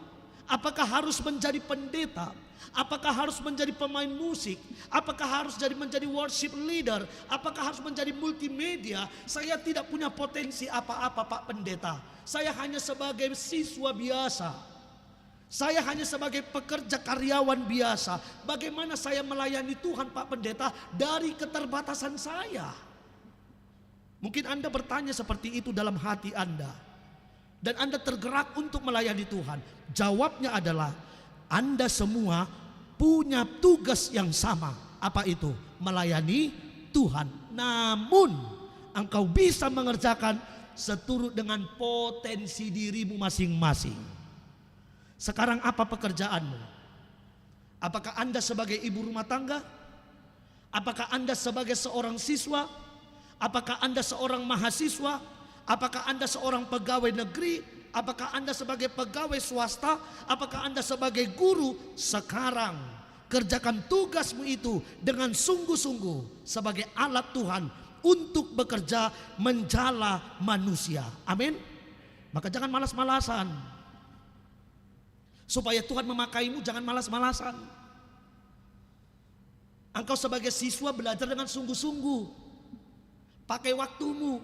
Apakah harus menjadi pendeta? Apakah harus menjadi pemain musik? Apakah harus menjadi worship leader? Apakah harus menjadi multimedia? Saya tidak punya potensi apa-apa Pak Pendeta. Saya hanya sebagai siswa biasa. Saya hanya sebagai pekerja karyawan biasa. Bagaimana saya melayani Tuhan Pak Pendeta dari keterbatasan saya? Mungkin Anda bertanya seperti itu dalam hati Anda, dan Anda tergerak untuk melayani Tuhan. Jawabnya adalah, Anda semua punya tugas yang sama. Apa itu? Melayani Tuhan. Namun engkau bisa mengerjakan seturut dengan potensi dirimu masing-masing. Sekarang apa pekerjaanmu? Apakah Anda sebagai ibu rumah tangga? Apakah Anda sebagai seorang siswa? Apakah Anda seorang mahasiswa? Apakah Anda seorang pegawai negeri? Apakah Anda sebagai pegawai swasta? Apakah Anda sebagai guru? Sekarang kerjakan tugasmu itu dengan sungguh-sungguh sebagai alat Tuhan untuk bekerja menjala manusia. Amin. Maka jangan malas-malasan. Supaya Tuhan memakaimu, jangan malas-malasan. Engkau sebagai siswa belajar dengan sungguh-sungguh. Pakai waktumu.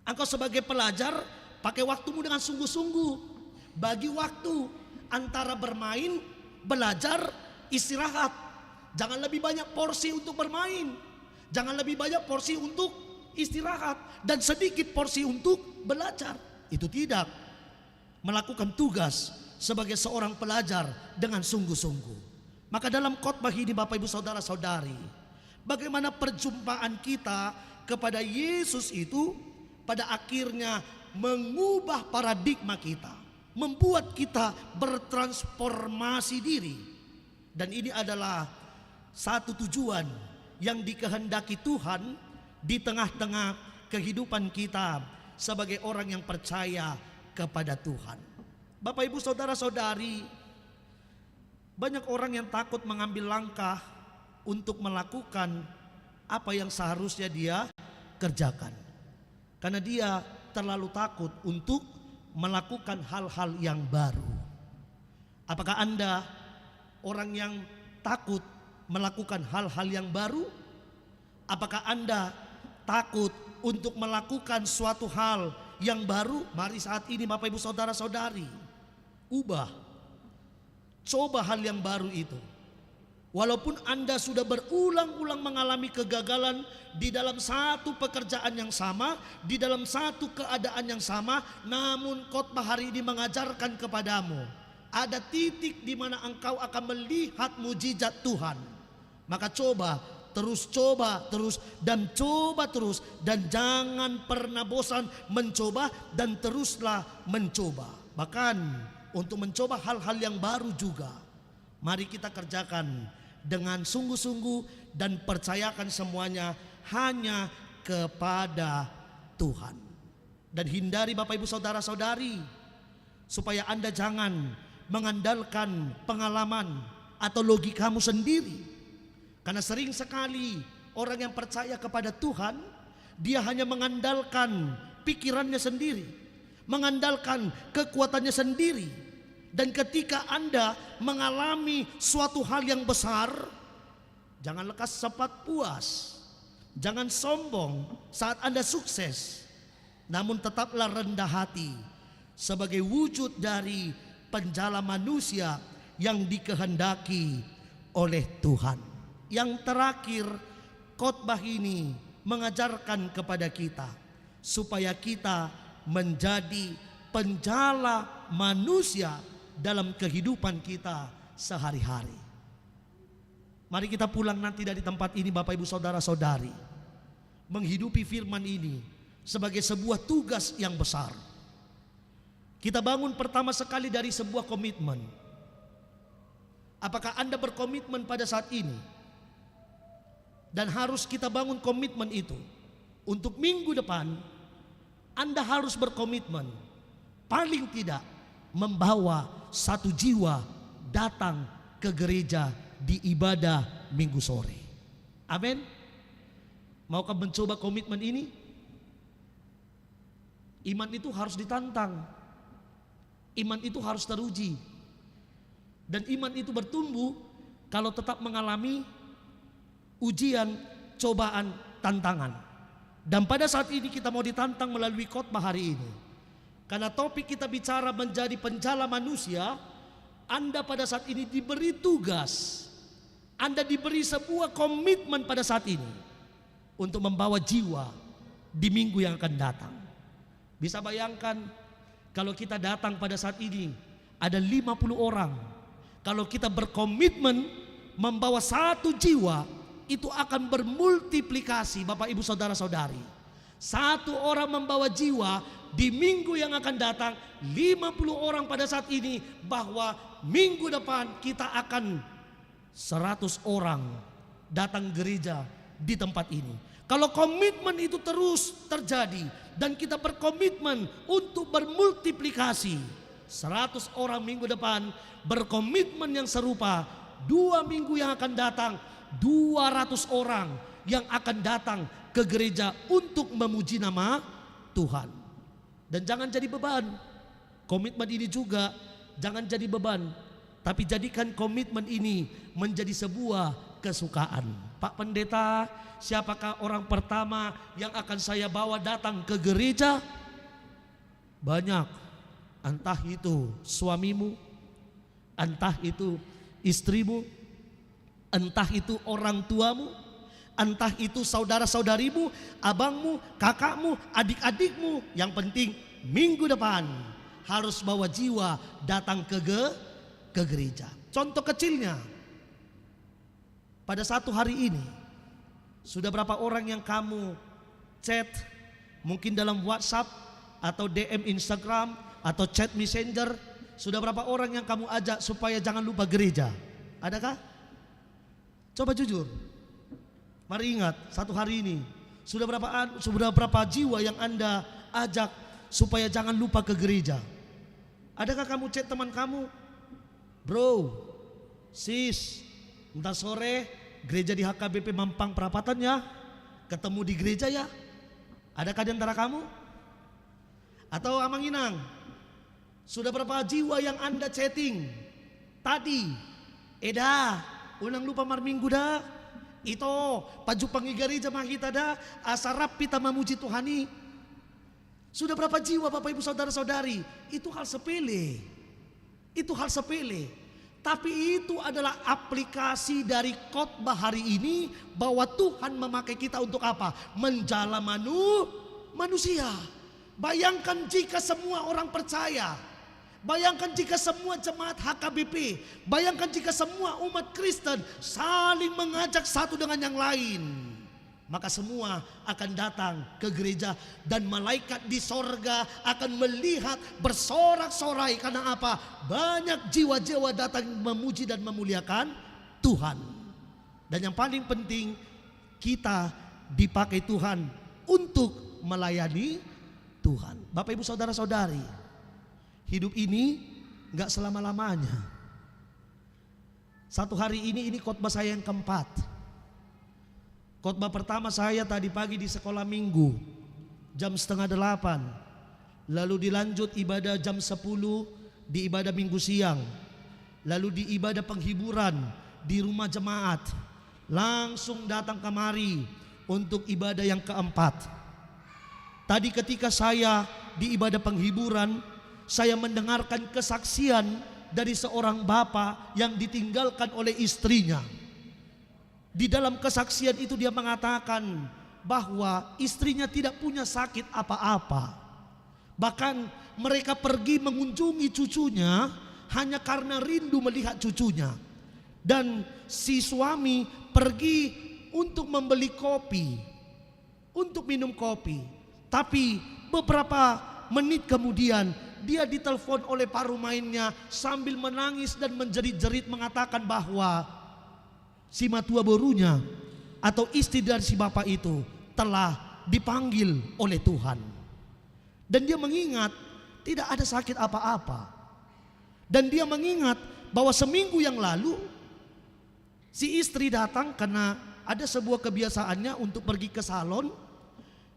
Engkau sebagai pelajar pakai waktumu dengan sungguh-sungguh. Bagi waktu antara bermain, belajar, istirahat. Jangan lebih banyak porsi untuk bermain. Jangan lebih banyak porsi untuk istirahat. Dan sedikit porsi untuk belajar. Itu tidak. Melakukan tugas sebagai seorang pelajar dengan sungguh-sungguh. Maka dalam khotbah ini Bapak Ibu Saudara-saudari, bagaimana perjumpaan kita kepada Yesus itu pada akhirnya mengubah paradigma kita, membuat kita bertransformasi diri. Dan ini adalah satu tujuan yang dikehendaki Tuhan di tengah-tengah kehidupan kita sebagai orang yang percaya kepada Tuhan. Bapak Ibu Saudara-saudari, banyak orang yang takut mengambil langkah untuk melakukan apa yang seharusnya dia kerjakan. Karena dia terlalu takut untuk melakukan hal-hal yang baru. Apakah Anda orang yang takut melakukan hal-hal yang baru? Apakah Anda takut untuk melakukan suatu hal yang baru? Mari saat ini Bapak Ibu Saudara-saudari, ubah. Coba hal yang baru itu. Walaupun Anda sudah berulang-ulang mengalami kegagalan di dalam satu pekerjaan yang sama, di dalam satu keadaan yang sama, namun khotbah hari ini mengajarkan kepadamu ada titik di mana engkau akan melihat mujizat Tuhan. Maka coba terus, dan coba terus, dan jangan pernah bosan mencoba, dan teruslah mencoba. Bahkan untuk mencoba hal-hal yang baru juga, mari kita kerjakan dengan sungguh-sungguh dan percayakan semuanya hanya kepada Tuhan. Dan hindari Bapak Ibu Saudara-saudari supaya Anda jangan mengandalkan pengalaman atau logikamu sendiri. Karena sering sekali orang yang percaya kepada Tuhan, dia hanya mengandalkan pikirannya sendiri, mengandalkan kekuatannya sendiri. Dan ketika Anda mengalami suatu hal yang besar, jangan lekas cepat puas, jangan sombong saat Anda sukses, namun tetaplah rendah hati sebagai wujud dari penjala manusia yang dikehendaki oleh Tuhan. Yang terakhir, khotbah ini mengajarkan kepada kita supaya kita menjadi penjala manusia dalam kehidupan kita sehari-hari. Mari kita pulang nanti dari tempat ini Bapak Ibu Saudara-saudari, menghidupi firman ini sebagai sebuah tugas yang besar. Kita bangun pertama sekali dari sebuah komitmen. Apakah Anda berkomitmen pada saat ini? Dan harus kita bangun komitmen itu. Untuk minggu depan Anda harus berkomitmen, paling tidak membawa satu jiwa datang ke gereja di ibadah minggu sore. Amin. Maukah mencoba komitmen ini? Iman itu harus ditantang. Iman itu harus teruji. Dan iman itu bertumbuh kalau tetap mengalami ujian, cobaan, tantangan. Dan pada saat ini kita mau ditantang melalui khotbah hari ini. Karena topik kita bicara menjadi penjala manusia, Anda pada saat ini diberi tugas, Anda diberi sebuah komitmen pada saat ini untuk membawa jiwa di minggu yang akan datang. Bisa bayangkan kalau kita datang pada saat ini ada 50 orang, Kalau kita berkomitmen membawa satu jiwa, itu akan bermultiplikasi Bapak Ibu Saudara-saudari. Satu orang membawa jiwa, di minggu yang akan datang 50 orang pada saat ini, bahwa minggu depan kita akan 100 orang datang gereja di tempat ini. Kalau komitmen itu terus terjadi dan kita berkomitmen untuk bermultiplikasi, 100 orang minggu depan berkomitmen yang serupa, 2 minggu yang akan datang 200 orang yang akan datang ke gereja untuk memuji nama Tuhan. Dan jangan jadi beban. Komitmen ini juga jangan jadi beban, tapi jadikan komitmen ini menjadi sebuah kesukaan. Pak Pendeta, siapakah orang pertama yang akan saya bawa datang ke gereja? Banyak. Entah itu suamimu, entah itu istrimu, entah itu orang tuamu, entah itu saudara-saudarimu, abangmu, kakakmu, adik-adikmu. Yang penting minggu depan harus bawa jiwa datang ke gereja. Contoh kecilnya, pada satu hari ini sudah berapa orang yang kamu chat, mungkin dalam WhatsApp atau DM Instagram atau chat Messenger, sudah berapa orang yang kamu ajak supaya jangan lupa gereja? Adakah? Coba jujur. Mari ingat, satu hari ini sudah berapa jiwa yang Anda ajak supaya jangan lupa ke gereja? Adakah kamu chat teman kamu? Bro, sis, ntar sore gereja di HKBP Mampang Perapatan ya, ketemu di gereja ya. Adakah di antara kamu? Atau Amang Inang, sudah berapa jiwa yang Anda chatting tadi? Eda, ulang lupa mar minggu dah. Ito, paju pangigari jamaah kita dah, asarap kita memuji Tuhani. Sudah berapa jiwa Bapak Ibu Saudara-saudari? Itu hal sepele. Itu hal sepele. Tapi itu adalah aplikasi dari khotbah hari ini, bahwa Tuhan memakai kita untuk apa? Menjala manusia. Bayangkan jika semua orang percaya, bayangkan jika semua jemaat HKBP, bayangkan jika semua umat Kristen saling mengajak satu dengan yang lain, maka semua akan datang ke gereja dan malaikat di sorga akan melihat bersorak-sorai. Karena apa? Banyak jiwa-jiwa datang memuji dan memuliakan Tuhan. Dan yang paling penting, kita dipakai Tuhan untuk melayani Tuhan. Bapak Ibu Saudara-saudari, hidup ini gak selama-lamanya. Satu hari ini khotbah saya yang keempat. Khotbah pertama saya tadi pagi di sekolah minggu jam 7:30. Lalu dilanjut ibadah jam 10 di ibadah minggu siang. Lalu di ibadah penghiburan di rumah jemaat. Langsung datang kemari untuk ibadah yang keempat. Tadi ketika saya di ibadah penghiburan, saya mendengarkan kesaksian dari seorang bapak yang ditinggalkan oleh istrinya. Di dalam kesaksian itu dia mengatakan bahwa istrinya tidak punya sakit apa-apa. Bahkan mereka pergi mengunjungi cucunya hanya karena rindu melihat cucunya. Dan si suami pergi untuk membeli kopi, untuk minum kopi. Tapi beberapa menit kemudian dia ditelepon oleh paruh mainnya sambil menangis dan menjerit-jerit mengatakan bahwa si matua borunya atau istri dari si bapak itu telah dipanggil oleh Tuhan. Dan dia mengingat tidak ada sakit apa-apa. Dan dia mengingat bahwa seminggu yang lalu si istri datang karena ada sebuah kebiasaannya untuk pergi ke salon.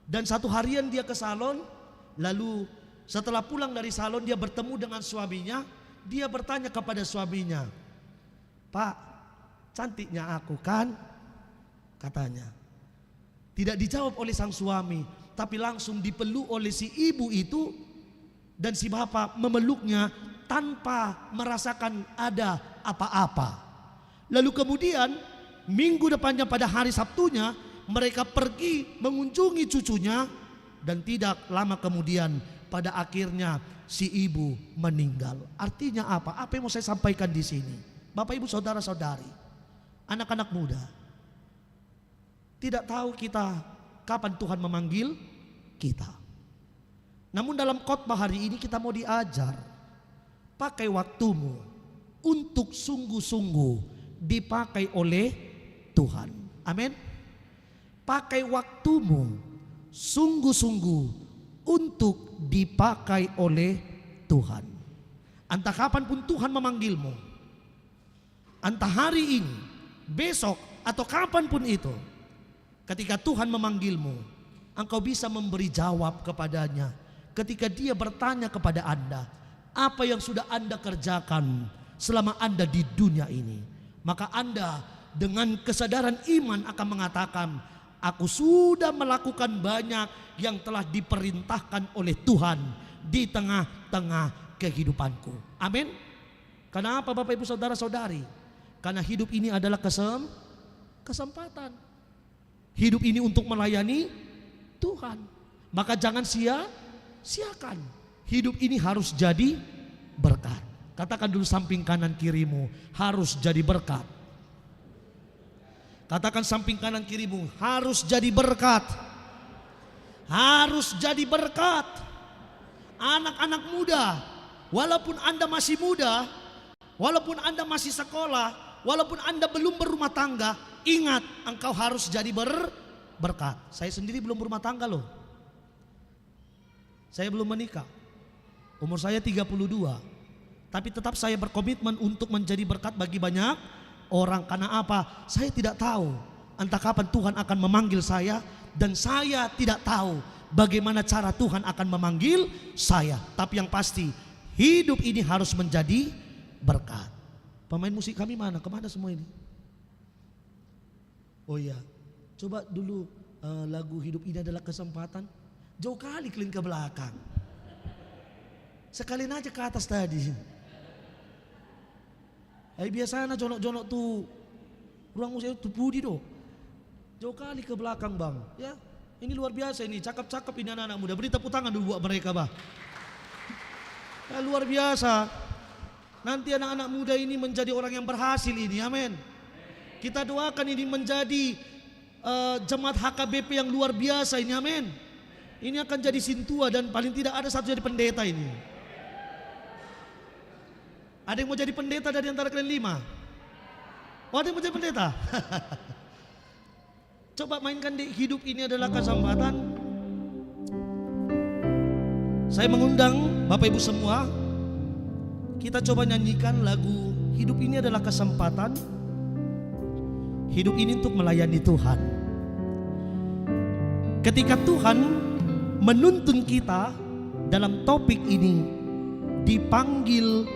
Dan satu harian dia ke salon, lalu setelah pulang dari salon dia bertemu dengan suaminya. Dia bertanya kepada suaminya, "Pak, cantiknya aku kan?" katanya. Tidak dijawab oleh sang suami, tapi langsung dipeluk oleh si ibu itu. Dan si bapak memeluknya tanpa merasakan ada apa-apa. Lalu kemudian minggu depannya pada hari Sabtunya mereka pergi mengunjungi cucunya. Dan tidak lama kemudian pada akhirnya si ibu meninggal. Artinya apa? Apa yang mau saya sampaikan di sini? Bapak Ibu Saudara-saudari, anak-anak muda, tidak tahu kita kapan Tuhan memanggil kita. Namun dalam khotbah hari ini kita mau diajar, pakai waktumu untuk sungguh-sungguh dipakai oleh Tuhan. Amin. Pakai waktumu sungguh-sungguh untuk dipakai oleh Tuhan. Entah kapanpun Tuhan memanggilmu, entah hari ini, besok, atau kapanpun itu, ketika Tuhan memanggilmu, engkau bisa memberi jawab kepadanya. Ketika dia bertanya kepada Anda, apa yang sudah Anda kerjakan selama Anda di dunia ini, maka Anda dengan kesadaran iman akan mengatakan, aku sudah melakukan banyak yang telah diperintahkan oleh Tuhan di tengah-tengah kehidupanku. Amin. Kenapa Bapak Ibu Saudara-saudari? Karena hidup ini adalah kesempatan. Hidup ini untuk melayani Tuhan. Maka jangan sia-siakan. Hidup ini harus jadi berkat. Katakan dulu samping kanan kirimu, harus jadi berkat. Katakan samping kanan kirimu, harus jadi berkat. Harus jadi berkat. Anak-anak muda, walaupun Anda masih muda, walaupun Anda masih sekolah, walaupun Anda belum berumah tangga, ingat engkau harus jadi berkat. Saya sendiri belum berumah tangga loh. Saya belum menikah. Umur saya 32. Tapi tetap saya berkomitmen untuk menjadi berkat bagi banyak orang. Karena apa? Saya tidak tahu entah kapan Tuhan akan memanggil saya, dan saya tidak tahu bagaimana cara Tuhan akan memanggil saya. Tapi yang pasti hidup ini harus menjadi berkat. Pemain musik kami mana? Kemana semua ini? Oh iya, coba dulu lagu Hidup Ini Adalah Kesempatan. Jauh kali keliling ke belakang. Sekalian aja ke atas tadi. Biasanya jonok-jonok tuh ruang musik tuh budi do. Jauh kali ke belakang bang. Ya, ini luar biasa ini, cakep-cakep ini anak-anak muda. Beri tepuk tangan dulu buat mereka bang. Ya, luar biasa. Nanti anak-anak muda ini menjadi orang yang berhasil ini, amin. Kita doakan ini menjadi jemaat HKBP yang luar biasa ini, amin. Ini akan jadi sintua dan paling tidak ada satu jadi pendeta ini. Ada yang mau jadi pendeta dari antara kalian 5? Oh, ada yang mau jadi pendeta? Coba mainkan di Hidup Ini Adalah Kesempatan. Saya mengundang Bapak Ibu semua, kita coba nyanyikan lagu Hidup Ini Adalah Kesempatan. Hidup ini untuk melayani Tuhan. Ketika Tuhan menuntun kita dalam topik ini, dipanggil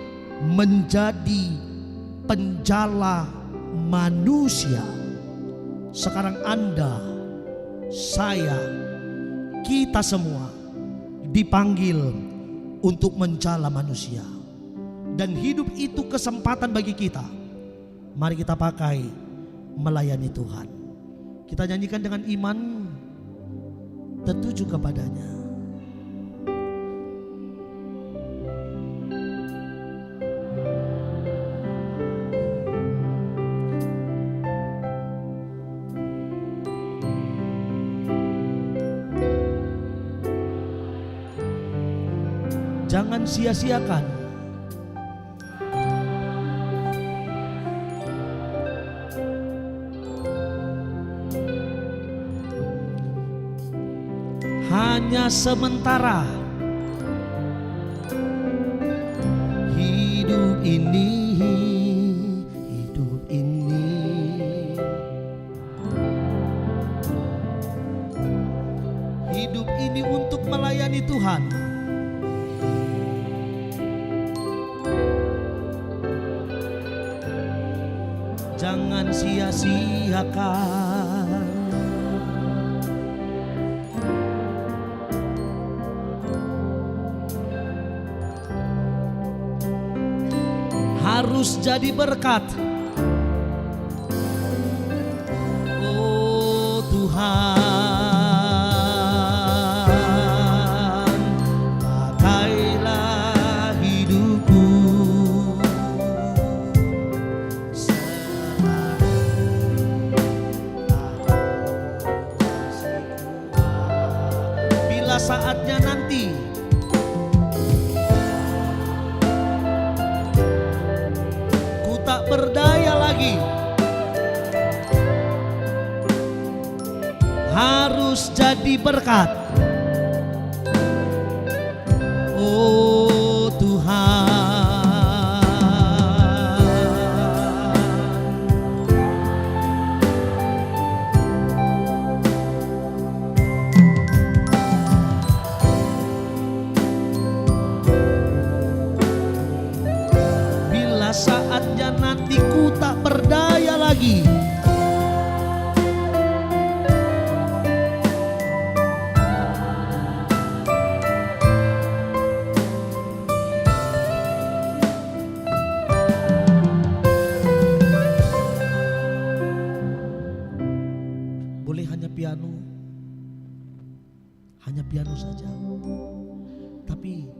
menjadi penjala manusia. Sekarang Anda, saya, kita semua dipanggil untuk menjala manusia. Dan hidup itu kesempatan bagi kita. Mari kita pakai melayani Tuhan. Kita nyanyikan dengan iman tertuju kepadanya. Jangan sia-siakan. Hanya sementara. Hidup ini untuk melayani Tuhan. Jangan sia-siakan. Harus jadi berkat. Oh Tuhan, pakailah hidupku harus jadi berkat. Oh Tuhan, bila saatnya nanti ku tak berdaya lagi, boleh hanya piano saja, tapi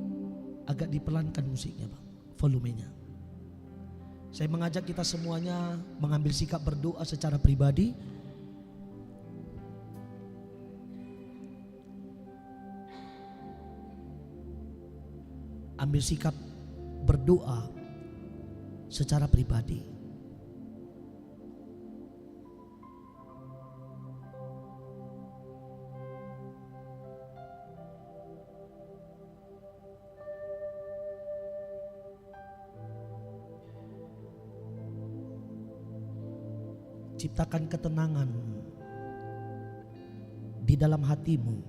agak dipelankan musiknya Bang, volumenya. Saya mengajak kita semuanya mengambil sikap berdoa secara pribadi. Ambil sikap berdoa secara pribadi. Ciptakan ketenangan di dalam hatimu.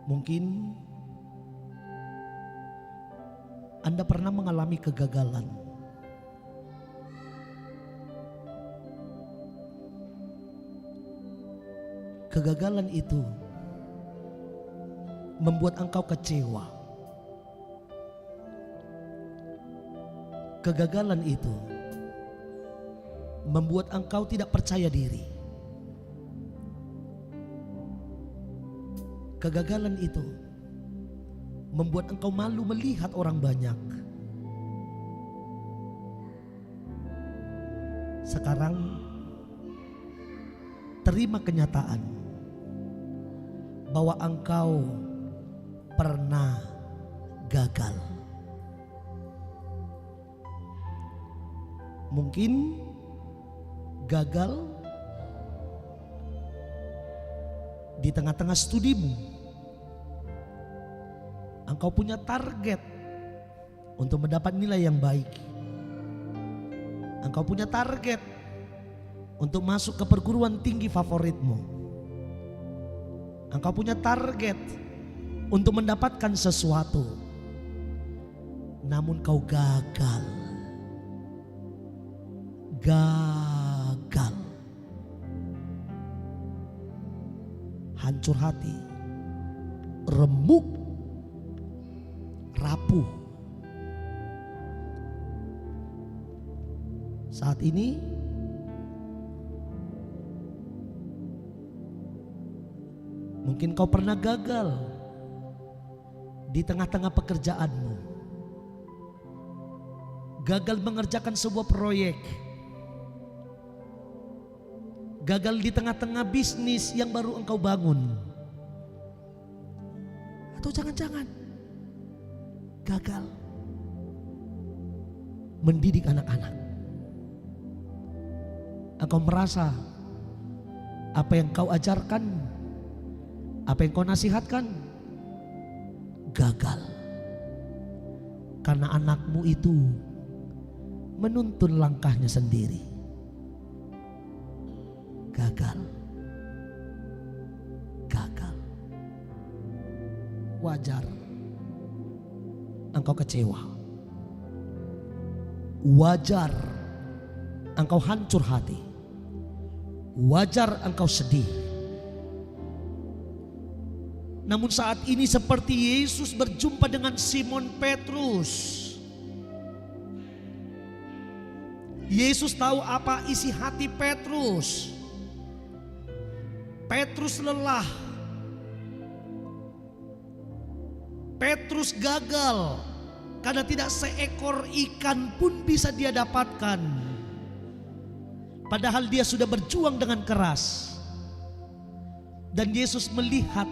Mungkin Anda pernah mengalami kegagalan. Kegagalan itu membuat engkau kecewa. Kegagalan itu membuat engkau tidak percaya diri. Kegagalan itu membuat engkau malu melihat orang banyak. Sekarang terima kenyataan bahwa engkau pernah gagal. Mungkin gagal di tengah-tengah studimu. Engkau punya target untuk mendapat nilai yang baik. Engkau punya target untuk masuk ke perguruan tinggi favoritmu. Engkau punya target untuk mendapatkan sesuatu, namun kau gagal. Gagal. Hancur hati, remuk, rapuh. Saat ini mungkin kau pernah gagal di tengah-tengah pekerjaanmu. Gagal mengerjakan sebuah proyek. Gagal di tengah-tengah bisnis yang baru engkau bangun. Atau jangan-jangan gagal mendidik anak-anak. Engkau merasa apa yang kau ajarkan, apa yang kau nasihatkan gagal. Karena anakmu itu menuntun langkahnya sendiri. Gagal. Gagal. Wajar engkau kecewa. Wajar engkau hancur hati. Wajar engkau sedih. Namun saat ini seperti Yesus berjumpa dengan Simon Petrus. Yesus tahu apa isi hati Petrus. Petrus lelah. Petrus gagal karena tidak seekor ikan pun bisa dia dapatkan. Padahal dia sudah berjuang dengan keras. Dan Yesus melihat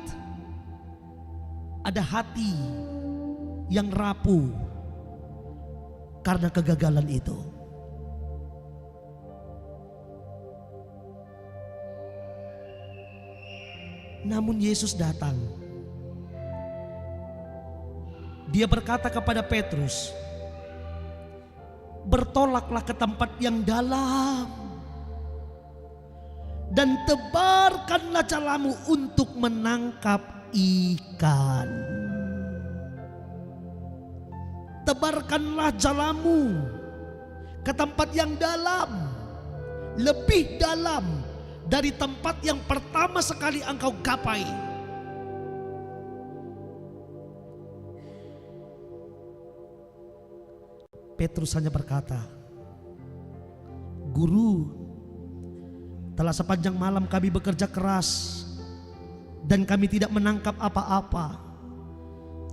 ada hati yang rapuh karena kegagalan itu. Namun Yesus datang. Dia berkata kepada Petrus, bertolaklah ke tempat yang dalam dan tebarkanlah jalamu untuk menangkap ikan. Tebarkanlah jalamu ke tempat yang dalam, lebih dalam dari tempat yang pertama sekali engkau gapai. Petrus hanya berkata, Guru, telah sepanjang malam kami bekerja keras dan kami tidak menangkap apa-apa.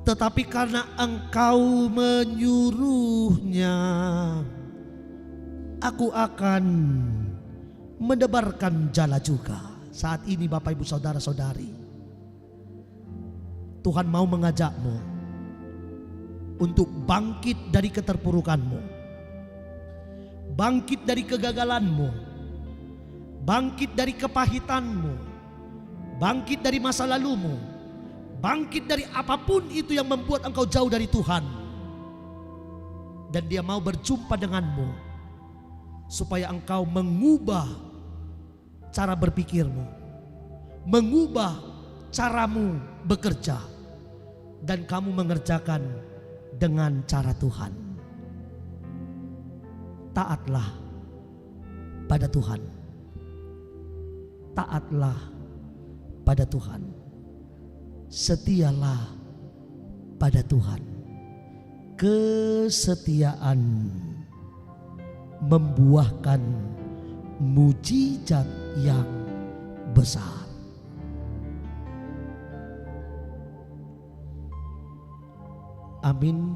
Tetapi karena engkau menyuruhnya, aku akan mendebarkan jala juga. Saat ini Bapak Ibu Saudara-saudari, Tuhan mau mengajakmu untuk bangkit dari keterpurukanmu, bangkit dari kegagalanmu, bangkit dari kepahitanmu, bangkit dari masa lalumu, bangkit dari apapun itu yang membuat engkau jauh dari Tuhan. Dan Dia mau berjumpa denganmu supaya engkau mengubah cara berpikirmu, mengubah caramu bekerja, dan kamu mengerjakan dengan cara Tuhan. Taatlah pada Tuhan. Taatlah pada Tuhan. Setialah pada Tuhan. Kesetiaan membuahkan mujizat yang besar. Amin.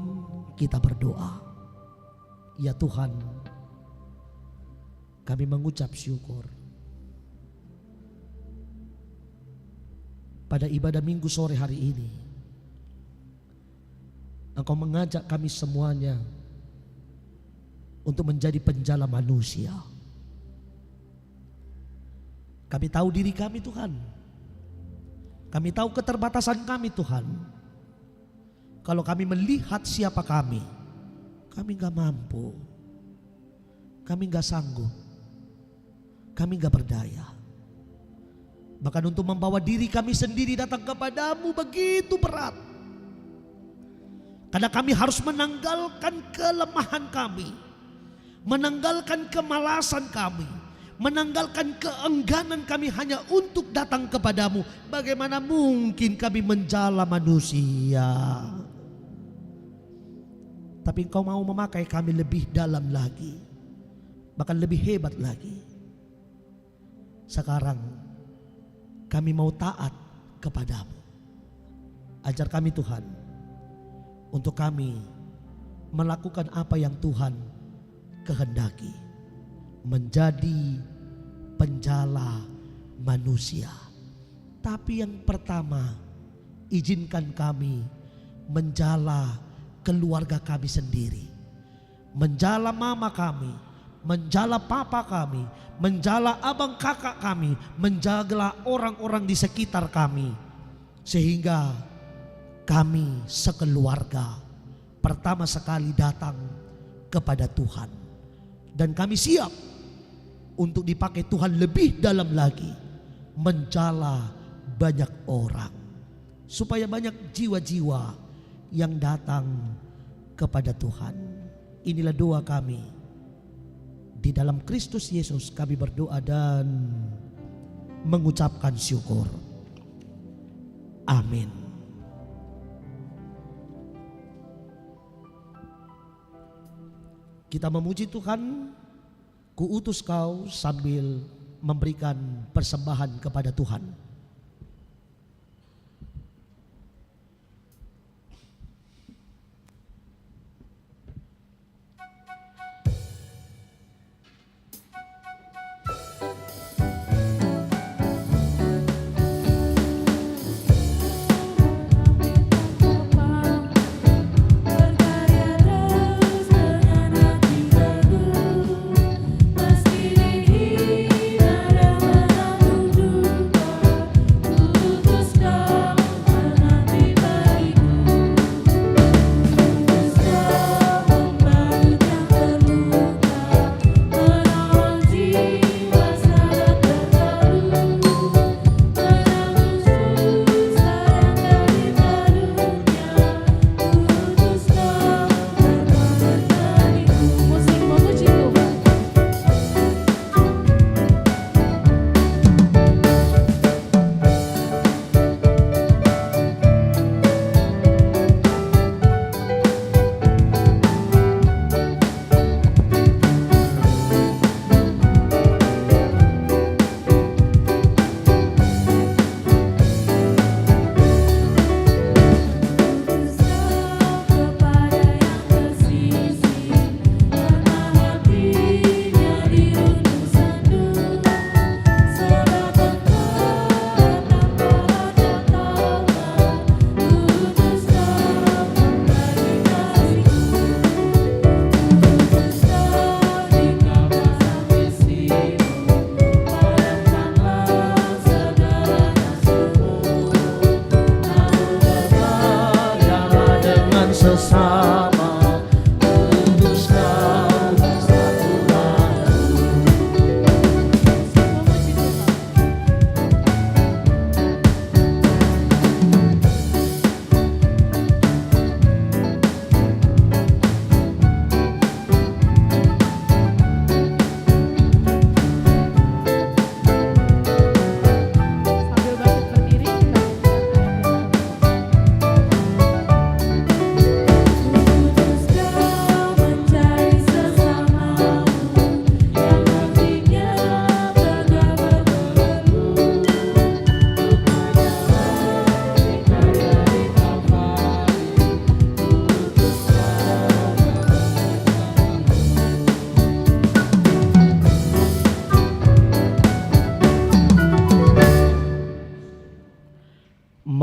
Kita berdoa. Ya Tuhan, kami mengucap syukur pada ibadah minggu sore hari ini. Engkau mengajak kami semuanya untuk menjadi penjala manusia. Kami tahu diri kami Tuhan. Kami tahu keterbatasan kami Tuhan. Kalau kami melihat siapa kami gak mampu, kami gak sanggup, kami gak berdaya. Bahkan untuk membawa diri kami sendiri datang kepadamu begitu berat. Karena kami harus menanggalkan kelemahan kami, menanggalkan kemalasan kami, menanggalkan keengganan kami hanya untuk datang kepadamu. Bagaimana mungkin kami menjala manusia? Tapi Engkau mau memakai kami lebih dalam lagi, bahkan lebih hebat lagi. Sekarang kami mau taat kepadamu. Ajar kami Tuhan, untuk kami melakukan apa yang Tuhan kehendaki, menjadi penjala manusia. Tapi yang pertama, izinkan kami menjala keluarga kami sendiri, menjala mama kami, menjala papa kami, menjala abang kakak kami, menjagalah orang-orang di sekitar kami, sehingga kami sekeluarga pertama sekali datang kepada Tuhan. Dan kami siap untuk dipakai Tuhan lebih dalam lagi, menjala banyak orang, supaya banyak jiwa-jiwa yang datang kepada Tuhan. Inilah doa kami. Di dalam Kristus Yesus kami berdoa dan mengucapkan syukur. Amin. Kita memuji Tuhan. Kuutus kau sambil memberikan persembahan kepada Tuhan.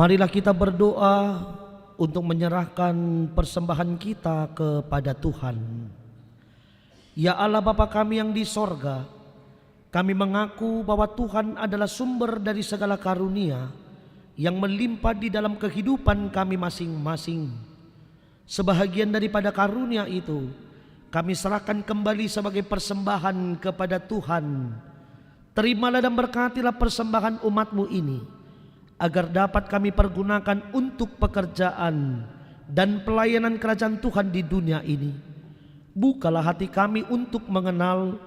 Marilah kita berdoa untuk menyerahkan persembahan kita kepada Tuhan. Ya Allah Bapa kami yang di sorga, kami mengaku bahwa Tuhan adalah sumber dari segala karunia yang melimpah di dalam kehidupan kami masing-masing. Sebahagian daripada karunia itu kami serahkan kembali sebagai persembahan kepada Tuhan. Terimalah dan berkatilah persembahan umat-Mu ini, agar dapat kami pergunakan untuk pekerjaan dan pelayanan kerajaan Tuhan di dunia ini. Bukalah hati kami untuk mengenal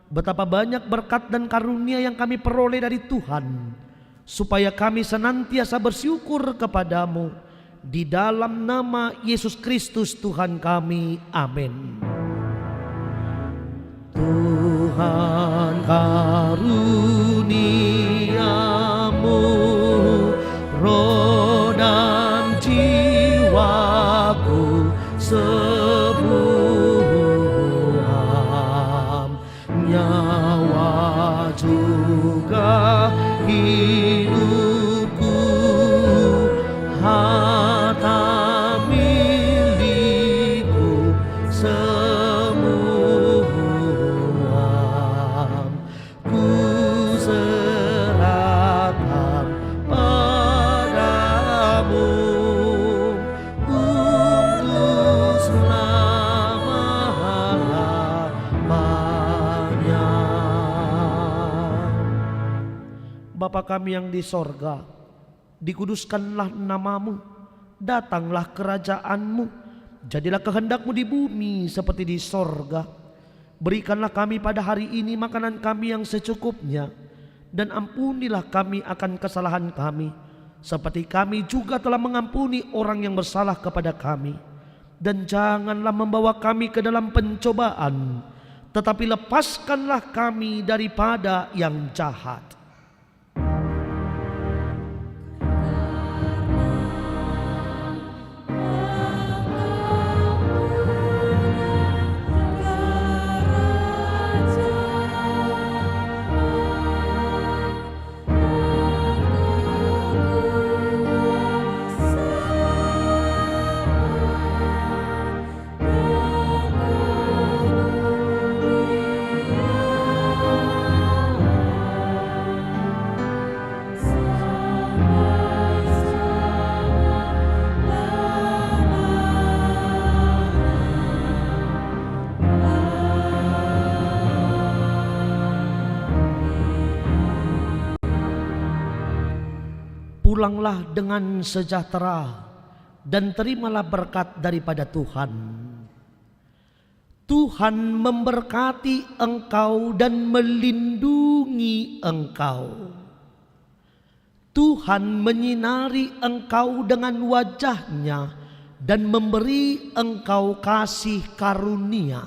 betapa banyak berkat dan karunia yang kami peroleh dari Tuhan, supaya kami senantiasa bersyukur kepadamu. Di dalam nama Yesus Kristus Tuhan kami, amin. Tuhan karuniamu roh dan jiwaku sebuah nyawa juga hidupku harta milikku semua ku serahkan padamu untuk selama-lamanya. Bapa kami yang di sorga, dikuduskanlah namamu, datanglah kerajaanmu, jadilah kehendakmu di bumi seperti di sorga. Berikanlah kami pada hari ini makanan kami yang secukupnya, dan ampunilah kami akan kesalahan kami, seperti kami juga telah mengampuni orang yang bersalah kepada kami. Dan janganlah membawa kami ke dalam pencobaan, tetapi lepaskanlah kami daripada yang jahat. Pulanglah dengan sejahtera dan terimalah berkat daripada Tuhan. Tuhan memberkati engkau dan melindungi engkau. Tuhan menyinari engkau dengan wajah-Nya dan memberi engkau kasih karunia.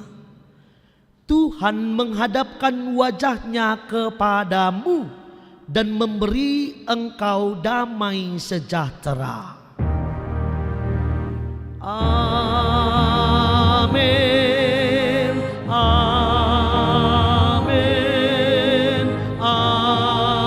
Tuhan menghadapkan wajah-Nya kepadamu dan memberi engkau damai sejahtera. Amin. Amin. Amin.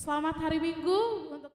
Selamat hari Minggu untuk